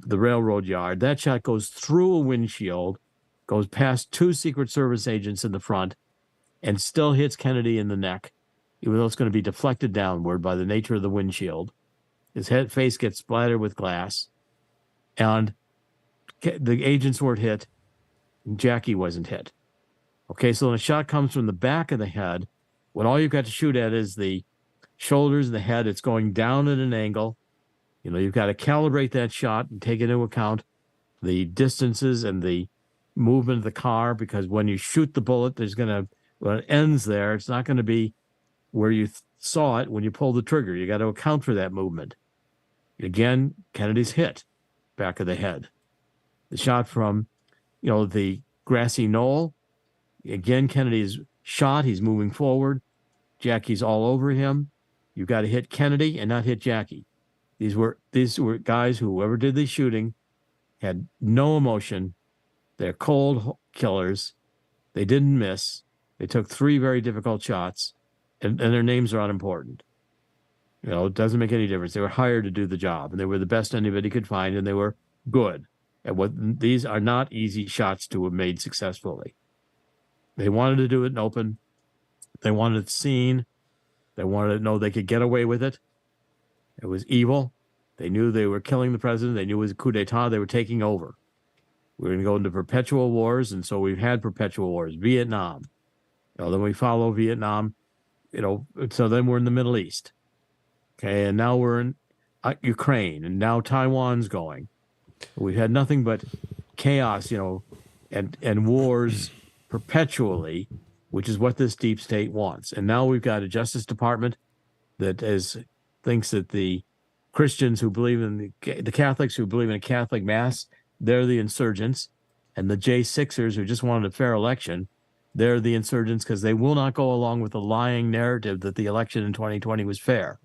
railroad yard. That shot goes through a windshield, goes past 2 Secret Service agents in the front, and still hits Kennedy in the neck, even though it's going to be deflected downward by the nature of the windshield. His face gets splattered with glass, and the agents weren't hit, and Jackie wasn't hit. Okay, so when a shot comes from the back of the head, when all you've got to shoot at is the shoulders and the head, it's going down at an angle. You've got to calibrate that shot and take into account the distances and the movement of the car, because when you shoot the bullet, when it ends there, it's not going to be where you saw it when you pull the trigger. You got to account for that movement. Again, Kennedy's hit back of the head. The shot from, the grassy knoll, again, Kennedy's shot. He's moving forward. Jackie's all over him. You've got to hit Kennedy and not hit Jackie. These were guys who, whoever did the shooting, had no emotion. They're cold killers. They didn't miss. They took 3 very difficult shots, and their names are unimportant. It doesn't make any difference. They were hired to do the job, and they were the best anybody could find, and they were good. And these are not easy shots to have made successfully. They wanted to do it in open. They wanted it seen. They wanted to know they could get away with it. It was evil. They knew they were killing the president. They knew it was a coup d'etat. They were taking over. We're going to go into perpetual wars, and so we've had perpetual wars. Vietnam. Then we follow Vietnam. So then we're in the Middle East. Okay, and now we're in Ukraine, and now Taiwan's going. We've had nothing but chaos, and wars perpetually, which is what this deep state wants. And now we've got a Justice Department that thinks that the Christians who believe in the Catholics who believe in a Catholic mass, they're the insurgents, and the J6ers who just wanted a fair election, they're the insurgents, because they will not go along with the lying narrative that the election in 2020 was fair.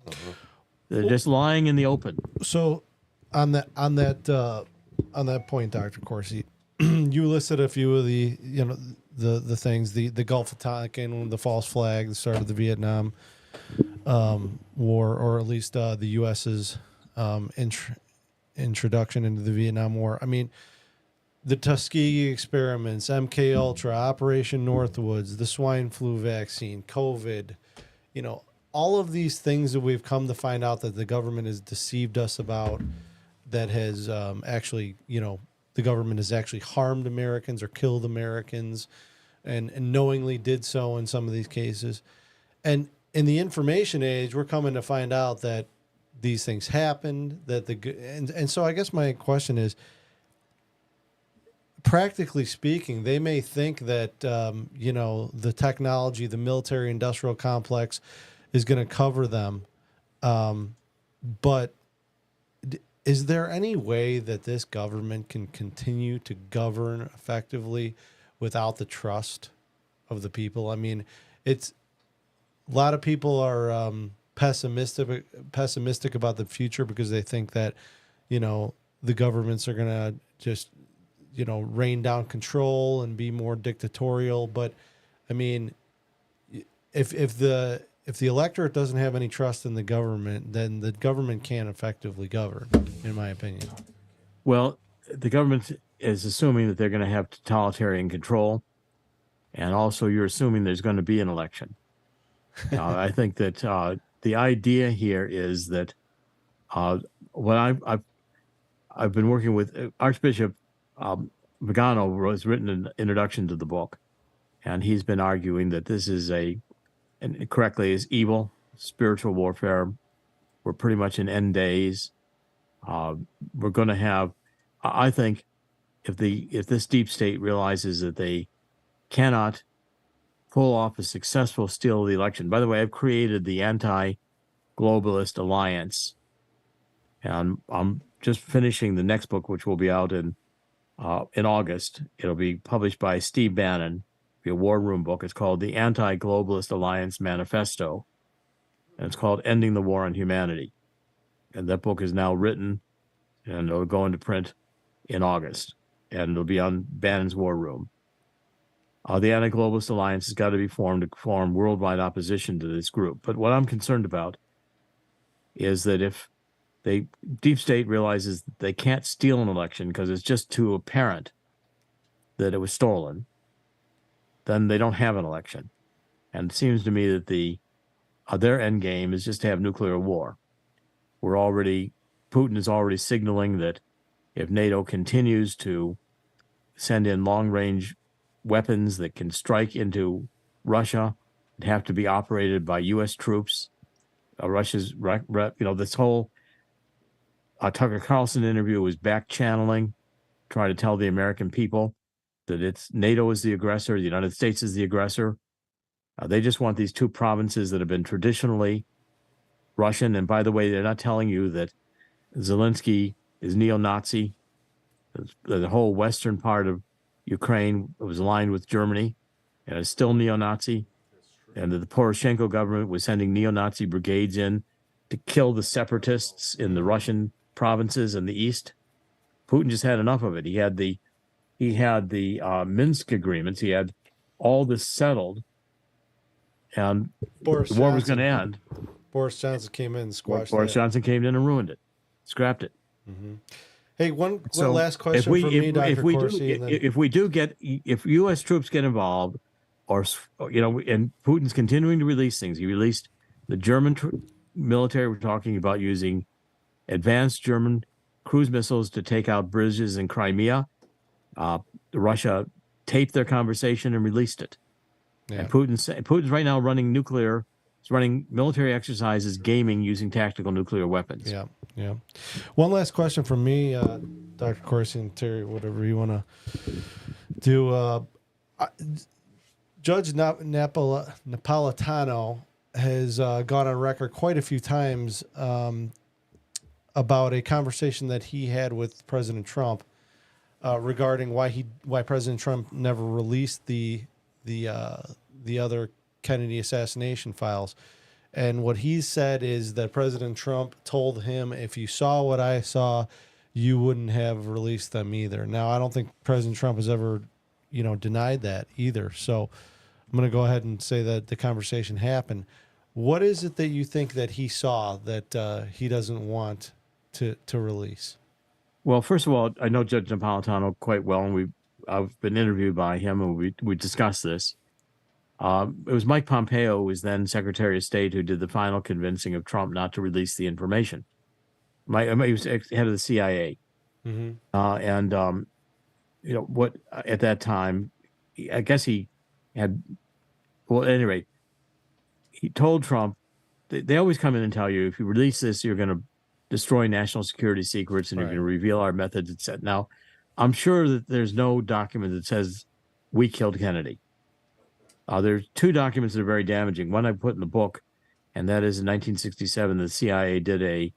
They're just lying in the open. So, on that point, Dr. Corsi, you listed a few of the the things, the Gulf of Tonkin, the false flag, the start of the Vietnam War, or at least the U.S.'s introduction into the Vietnam War. I mean, the Tuskegee experiments, MK Ultra, Operation Northwoods, the swine flu vaccine, COVID, all of these things that we've come to find out that the government has deceived us about, that has actually, the government has actually harmed Americans or killed Americans, and knowingly did so in some of these cases. And in the information age, we're coming to find out that these things happened, and so I guess my question is, practically speaking, they may think that the technology, the military-industrial complex, is going to cover them, but is there any way that this government can continue to govern effectively without the trust of the people? I mean, it's a lot of people are pessimistic about the future because they think that, the governments are going to just, rain down control and be more dictatorial. But I mean, if the electorate doesn't have any trust in the government, then the government can't effectively govern, in my opinion. Well, the government is assuming that they're going to have totalitarian control, and also you're assuming there's going to be an election. I think that the idea here is that what I've been working with Archbishop Vigano has written an introduction to the book, and he's been arguing that this is and correctly, is evil, spiritual warfare. We're pretty much in end days. We're going to have, I think, if this deep state realizes that they cannot pull off a successful steal of the election. By the way, I've created the Anti-Globalist Alliance, and I'm just finishing the next book, which will be out in August. It'll be published by Steve Bannon. It'll be a war room book. It's called the Anti-Globalist Alliance Manifesto, and it's called Ending the War on Humanity. And that book is now written, and it'll go into print in August, and it'll be on Bannon's War Room. The Anti-Globalist Alliance has got to be formed to form worldwide opposition to this group. But what I'm concerned about is that if the deep state realizes that they can't steal an election because it's just too apparent that it was stolen, then they don't have an election. And it seems to me that their end game is just to have nuclear war. Putin is already signaling that if NATO continues to send in long-range weapons that can strike into Russia, it'd have to be operated by U.S. troops. Russia's, this whole Tucker Carlson interview was back channeling, trying to tell the American people that it's NATO is the aggressor, the United States is the aggressor. They just want these two provinces that have been traditionally Russian. And by the way, they're not telling you that Zelensky is neo-Nazi. The whole western part of Ukraine was aligned with Germany and is still neo-Nazi. And that the Poroshenko government was sending neo-Nazi brigades in to kill the separatists in the Russian provinces in the east. Putin just had enough of it. He had the Minsk agreements. He had all this settled, and the war was going to end. Boris Johnson came in and squashed Boris Johnson came in and ruined it, scrapped it. Mm-hmm. Hey, one last question for me, Dr. Corsi. If U.S. troops get involved, and Putin's continuing to release things. He released the German military. We're talking about using advanced German cruise missiles to take out bridges in Crimea. Russia taped their conversation and released it. Yeah. And Putin's right now running nuclear. He's running military exercises, gaming using tactical nuclear weapons. Yeah, yeah. One last question from me, Dr. Corsi and Terry, whatever you want to do. Judge Napolitano has gone on record quite a few times about a conversation that he had with President Trump regarding why President Trump never released the other Kennedy assassination files. And what he said is that President Trump told him, if you saw what I saw, you wouldn't have released them either. Now, I don't think President Trump has ever, denied that either. So I'm going to go ahead and say that the conversation happened. What is it that you think that he saw that he doesn't want to release? Well, first of all, I know Judge Napolitano quite well, and I've been interviewed by him, and we discussed this. It was Mike Pompeo, who was then Secretary of State, who did the final convincing of Trump not to release the information. He was head of the CIA. Mm-hmm. What at that time, I guess he had, well, at any rate, he told Trump, they always come in and tell you, if you release this, you're going to destroy national security secrets and you're going to reveal our methods, etc. Now, I'm sure that there's no document that says we killed Kennedy. There's two documents that are very damaging. One I put in the book, and that is in 1967, the CIA did a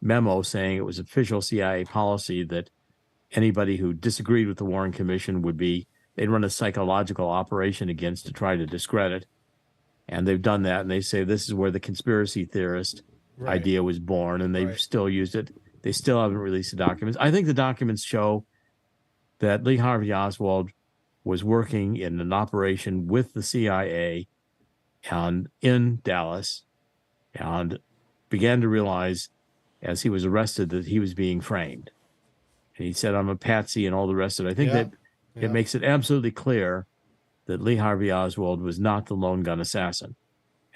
memo saying it was official CIA policy that anybody who disagreed with the Warren Commission they'd run a psychological operation against to try to discredit. And they've done that, and they say this is where the conspiracy theorist idea was born, and they've still used it. They still haven't released the documents. I think the documents show that Lee Harvey Oswald was working in an operation with the CIA and in Dallas, and began to realize as he was arrested that he was being framed. And he said, I'm a patsy and all the rest of it. I think that it makes it absolutely clear that Lee Harvey Oswald was not the lone gun assassin.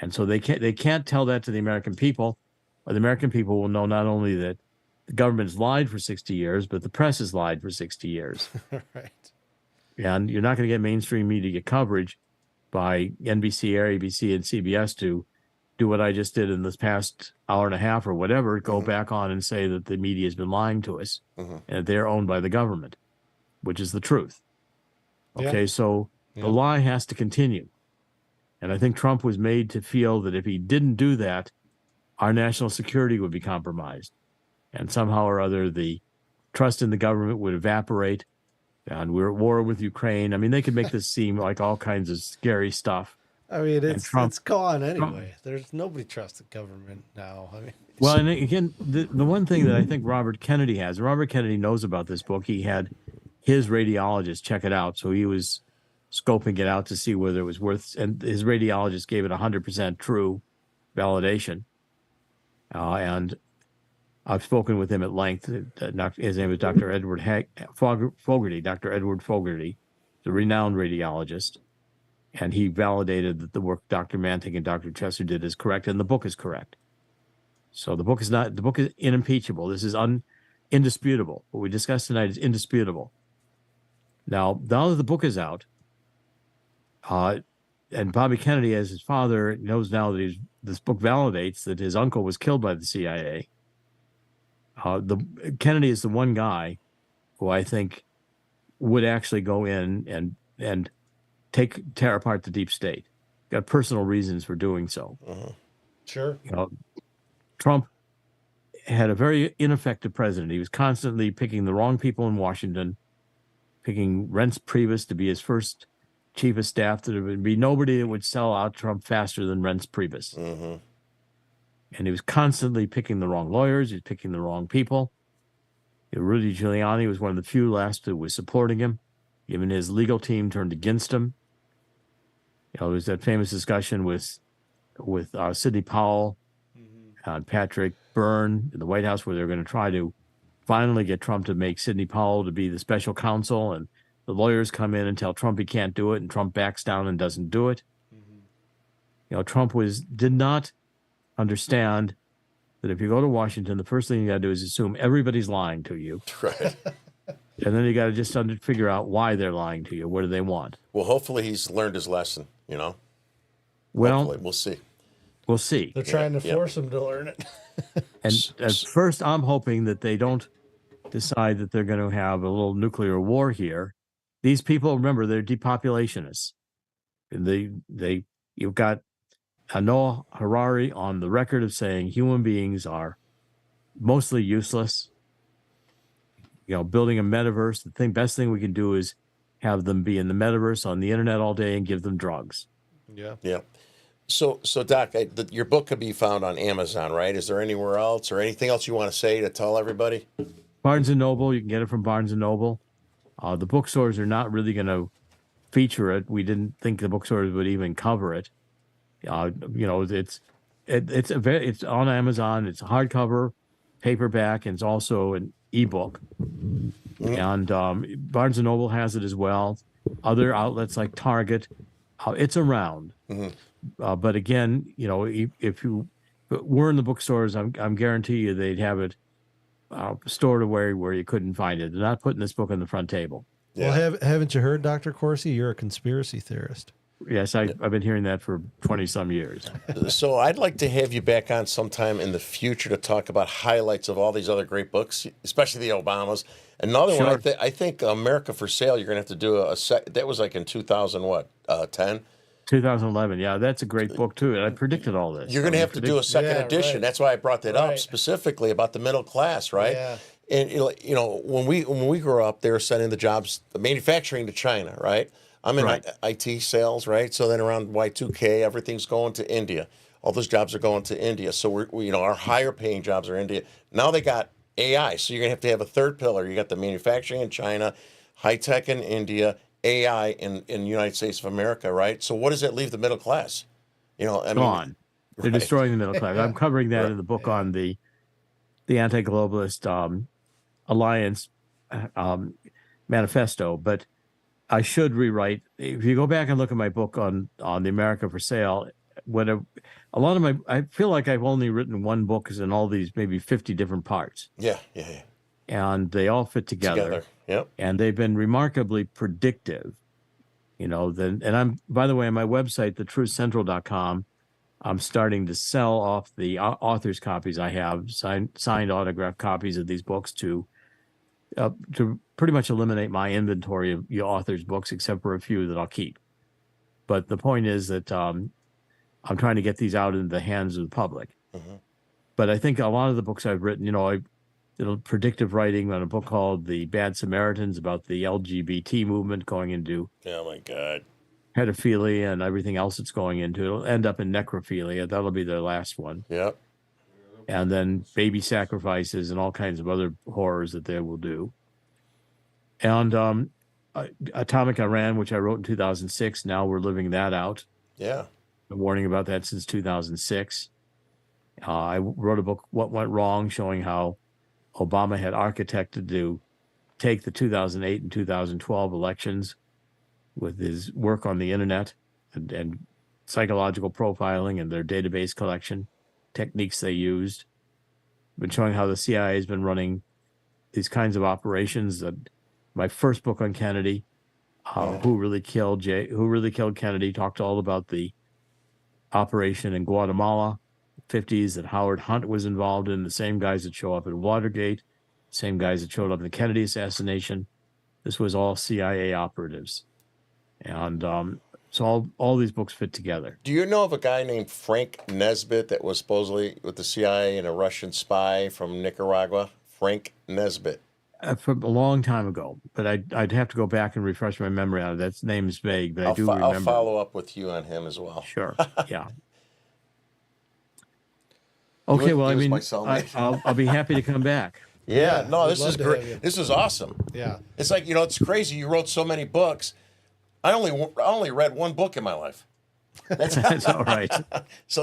And so they can't tell that to the American people, or the American people will know not only that the government's lied for 60 years, but the press has lied for 60 years. Right. And you're not going to get mainstream media coverage by NBC or ABC and CBS to do what I just did in this past hour and a half or whatever, go back on and say that the media has been lying to us and that they're owned by the government, which is the truth. Okay, so the lie has to continue. And I think Trump was made to feel that if he didn't do that, our national security would be compromised. And somehow or other, the trust in the government would evaporate. And we're at war with Ukraine. I mean, they could make this seem like all kinds of scary stuff. I mean, it's gone anyway. There's nobody trusts the government now. I mean, well, and again, the one thing that I think Robert Kennedy knows about this book. He had his radiologist check it out. So he was scoping it out to see whether it was worth, and his radiologist gave it 100% true validation. And I've spoken with him at length. His name is Dr. Edward Fogarty. Dr. Edward Fogarty, the renowned radiologist, and he validated that the work Dr. Manting and Dr. Chesser did is correct, and the book is correct. So the book is unimpeachable. This is indisputable. What we discussed tonight is indisputable. Now that the book is out, and Bobby Kennedy, as his father, knows now that this book validates that his uncle was killed by the CIA. Kennedy is the one guy who I think would actually go in and tear apart the deep state. Got personal reasons for doing so. Sure. Trump had a very ineffective president. He was constantly picking the wrong people in Washington, picking Reince Priebus to be his first chief of staff. There would be nobody that would sell out Trump faster than Reince Priebus. And he was constantly picking the wrong lawyers. He was picking the wrong people. Rudy Giuliani was one of the few last who was supporting him. Even his legal team turned against him. There was that famous discussion with Sidney Powell and Patrick Byrne in the White House, where they're going to try to finally get Trump to make Sidney Powell to be the special counsel, and the lawyers come in and tell Trump he can't do it, and Trump backs down and doesn't do it. Trump did not understand that if you go to Washington, the first thing you got to do is assume everybody's lying to you. Right. And then you got to just figure out why they're lying to you. What do they want? Well, hopefully he's learned his lesson, Well, hopefully. We'll see. We'll see. They're trying to force him to learn it. And at first, I'm hoping that they don't decide that they're going to have a little nuclear war here. These people, remember, they're depopulationists. You've got Noah Harari on the record of saying human beings are mostly useless. Building a metaverse, the best thing we can do is have them be in the metaverse on the internet all day and give them drugs. Yeah. So Doc, your book can be found on Amazon, right? Is there anywhere else or anything else you want to say to tell everybody? Barnes & Noble, you can get it from Barnes & Noble. The bookstores are not really going to feature it. We didn't think the bookstores would even cover it. It's on Amazon. It's a hardcover, paperback, and it's also an ebook. And Barnes & Noble has it as well. Other outlets like Target, it's around. But again, if you were in the bookstores, I'm guarantee you they'd have it stored away where you couldn't find it. They're not putting this book on the front table. Well, haven't you heard, Dr. Corsi? You're a conspiracy theorist. Yes, I've been hearing that for 20 some years. So I'd like to have you back on sometime in the future to talk about highlights of all these other great books, especially the Obamas. Another one, I think America for Sale. You're gonna have to do that was like in 2000 what 10. 2011. Yeah, that's a great book too. And I predicted all this. You're gonna have to do a second edition. right. That's why I brought that up Right. specifically about the middle class, right? Yeah. And when we grew up, they were sending the manufacturing to China, right? I'm in Right. IT sales, right? So then around Y2K, everything's going to India. All those jobs are going to India. So our higher paying jobs are India. Now they got AI. So you're gonna have a third pillar. You got the manufacturing in China, high tech in India, AI in the United States of America, right? So what does that leave the middle class? Gone. They're destroying the middle class. I'm covering that in the book on the anti-globalist alliance manifesto, but I should rewrite. If you go back and look at my book on the America for Sale, I feel like I've only written one book is in all these maybe 50 different parts. Yeah. And they all fit together. Yep. And they've been remarkably predictive. And I'm, by the way, on my website, thetruthcentral.com, I'm starting to sell off the author's copies I have, signed autographed copies of these books to pretty much eliminate my inventory of authors' books, except for a few that I'll keep. But the point is that I'm trying to get these out into the hands of the public. Mm-hmm. But I think a lot of the books I've written, I did predictive writing on a book called The Bad Samaritans about the LGBT movement going into Oh my God. pedophilia and everything else it's going into. It'll end up in necrophilia. That'll be their last one. Yep. And then baby sacrifices and all kinds of other horrors that they will do. And Atomic Iran, which I wrote in 2006, now we're living that out. Yeah. Been warning about that since 2006. I wrote a book, What Went Wrong, showing how Obama had architected to take the 2008 and 2012 elections with his work on the internet and psychological profiling and their database collection techniques they used. Been showing how the CIA has been running these kinds of operations. That my first book on Kennedy, who really killed Kennedy, talked all about the operation in Guatemala, 50s, that Howard Hunt was involved in, the same guys that show up in Watergate, same guys that showed up in the Kennedy assassination. This was all CIA operatives. And so all these books fit together. Do you know of a guy named Frank Nesbitt that was supposedly with the CIA and a Russian spy from Nicaragua? Frank Nesbitt. From a long time ago, but I'd have to go back and refresh my memory on it. That name is vague, but I do remember. I'll follow up with you on him as well. Sure. Yeah. Okay. Well, I mean, I'll be happy to come back. Yeah. No, we'd this love is to great. have you. This is awesome. Yeah. It's like, it's crazy. You wrote so many books. I only read one book in my life. That's all right. So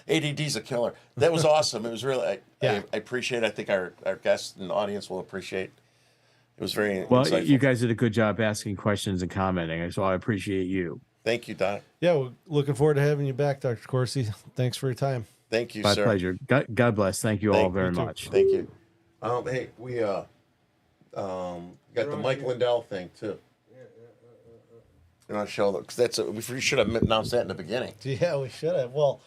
ADD's a killer. That was awesome. It was really, I appreciate it. I think our guests and audience will appreciate. It was very insightful. You guys did a good job asking questions and commenting, so I appreciate you. Thank you, Doc. Yeah, we're looking forward to having you back, Dr. Corsi. Thanks for your time. Thank you, My sir. pleasure. God bless. Thank you all very much. Thank you. Hey, we got the Mike Lindell thing too. You want to show that? Because we should have announced that in the beginning. Yeah, we should have. Well,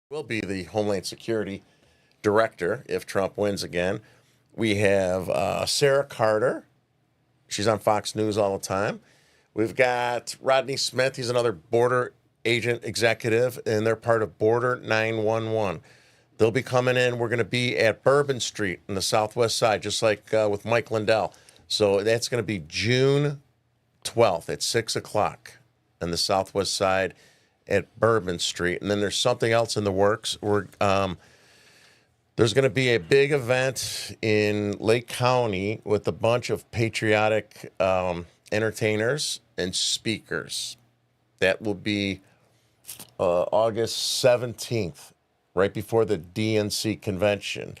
Will be the Homeland Security Director if Trump wins again. We have Sarah Carter. She's on Fox News all the time. We've got Rodney Smith. He's another border agent executive, and they're part of Border 911. They'll be coming in. We're going to be at Bourbon Street in the southwest side, just like with Mike Lindell. So that's going to be June 12th at 6 o'clock. and the southwest side at Bourbon Street. And then there's something else in the works. There's going to be a big event in Lake County with a bunch of patriotic entertainers and speakers. That will be August 17th, right before the DNC convention.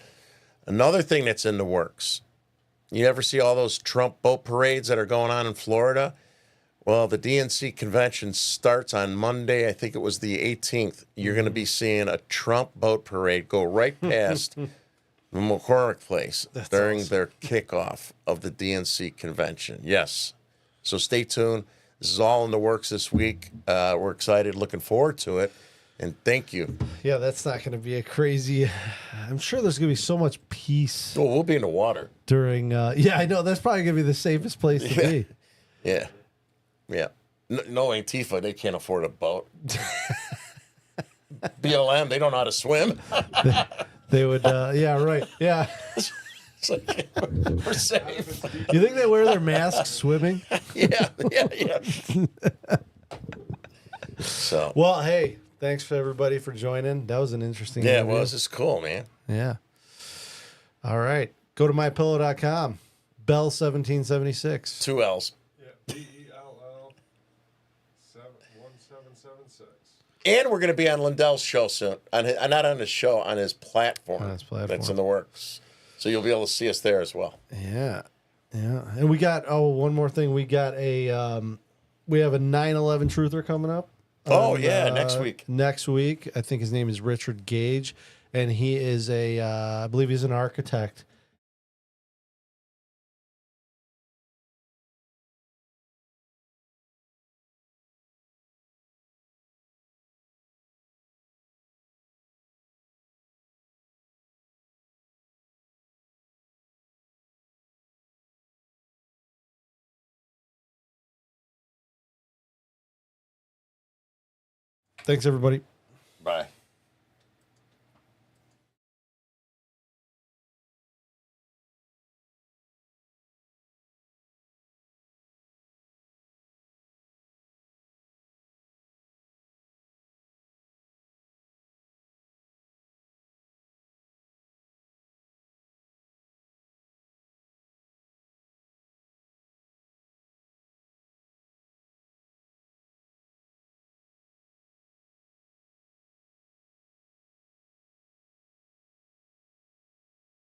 Another thing that's in the works. You ever see all those Trump boat parades that are going on in Florida? Well, the DNC convention starts on Monday. I think it was the 18th. You're going to be seeing a Trump boat parade go right past the McCormick Place during their kickoff of the DNC convention. Yes. So stay tuned. This is all in the works this week. We're excited, looking forward to it. And thank you. Yeah, that's not going to be a crazy. I'm sure there's going to be so much peace Oh, we'll be in the water. during. Yeah, I know. That's probably going to be the safest place to be. Yeah. Yeah. No Antifa, they can't afford a boat. BLM, they don't know how to swim. They would. Yeah, right. Yeah. It's like, we're safe. You think they wear their masks swimming? Yeah. So, Well, hey, thanks for everybody for joining. That was an interesting. yeah, interview. well, this is cool, man. Yeah. All right. Go to mypillow.com. Bell 1776. 2 L's. Yeah, BELL 1776. And we're going to be on Lindell's show soon. Not on his show, on his platform. On his platform. That's in the works. So you'll be able to see us there as well. Yeah. Yeah. And we got, one more thing. We got we have a 9/11 truther coming up. Oh, yeah, next week. Next week. I think his name is Richard Gage. And he is I believe he's an architect. Thanks, everybody. Bye.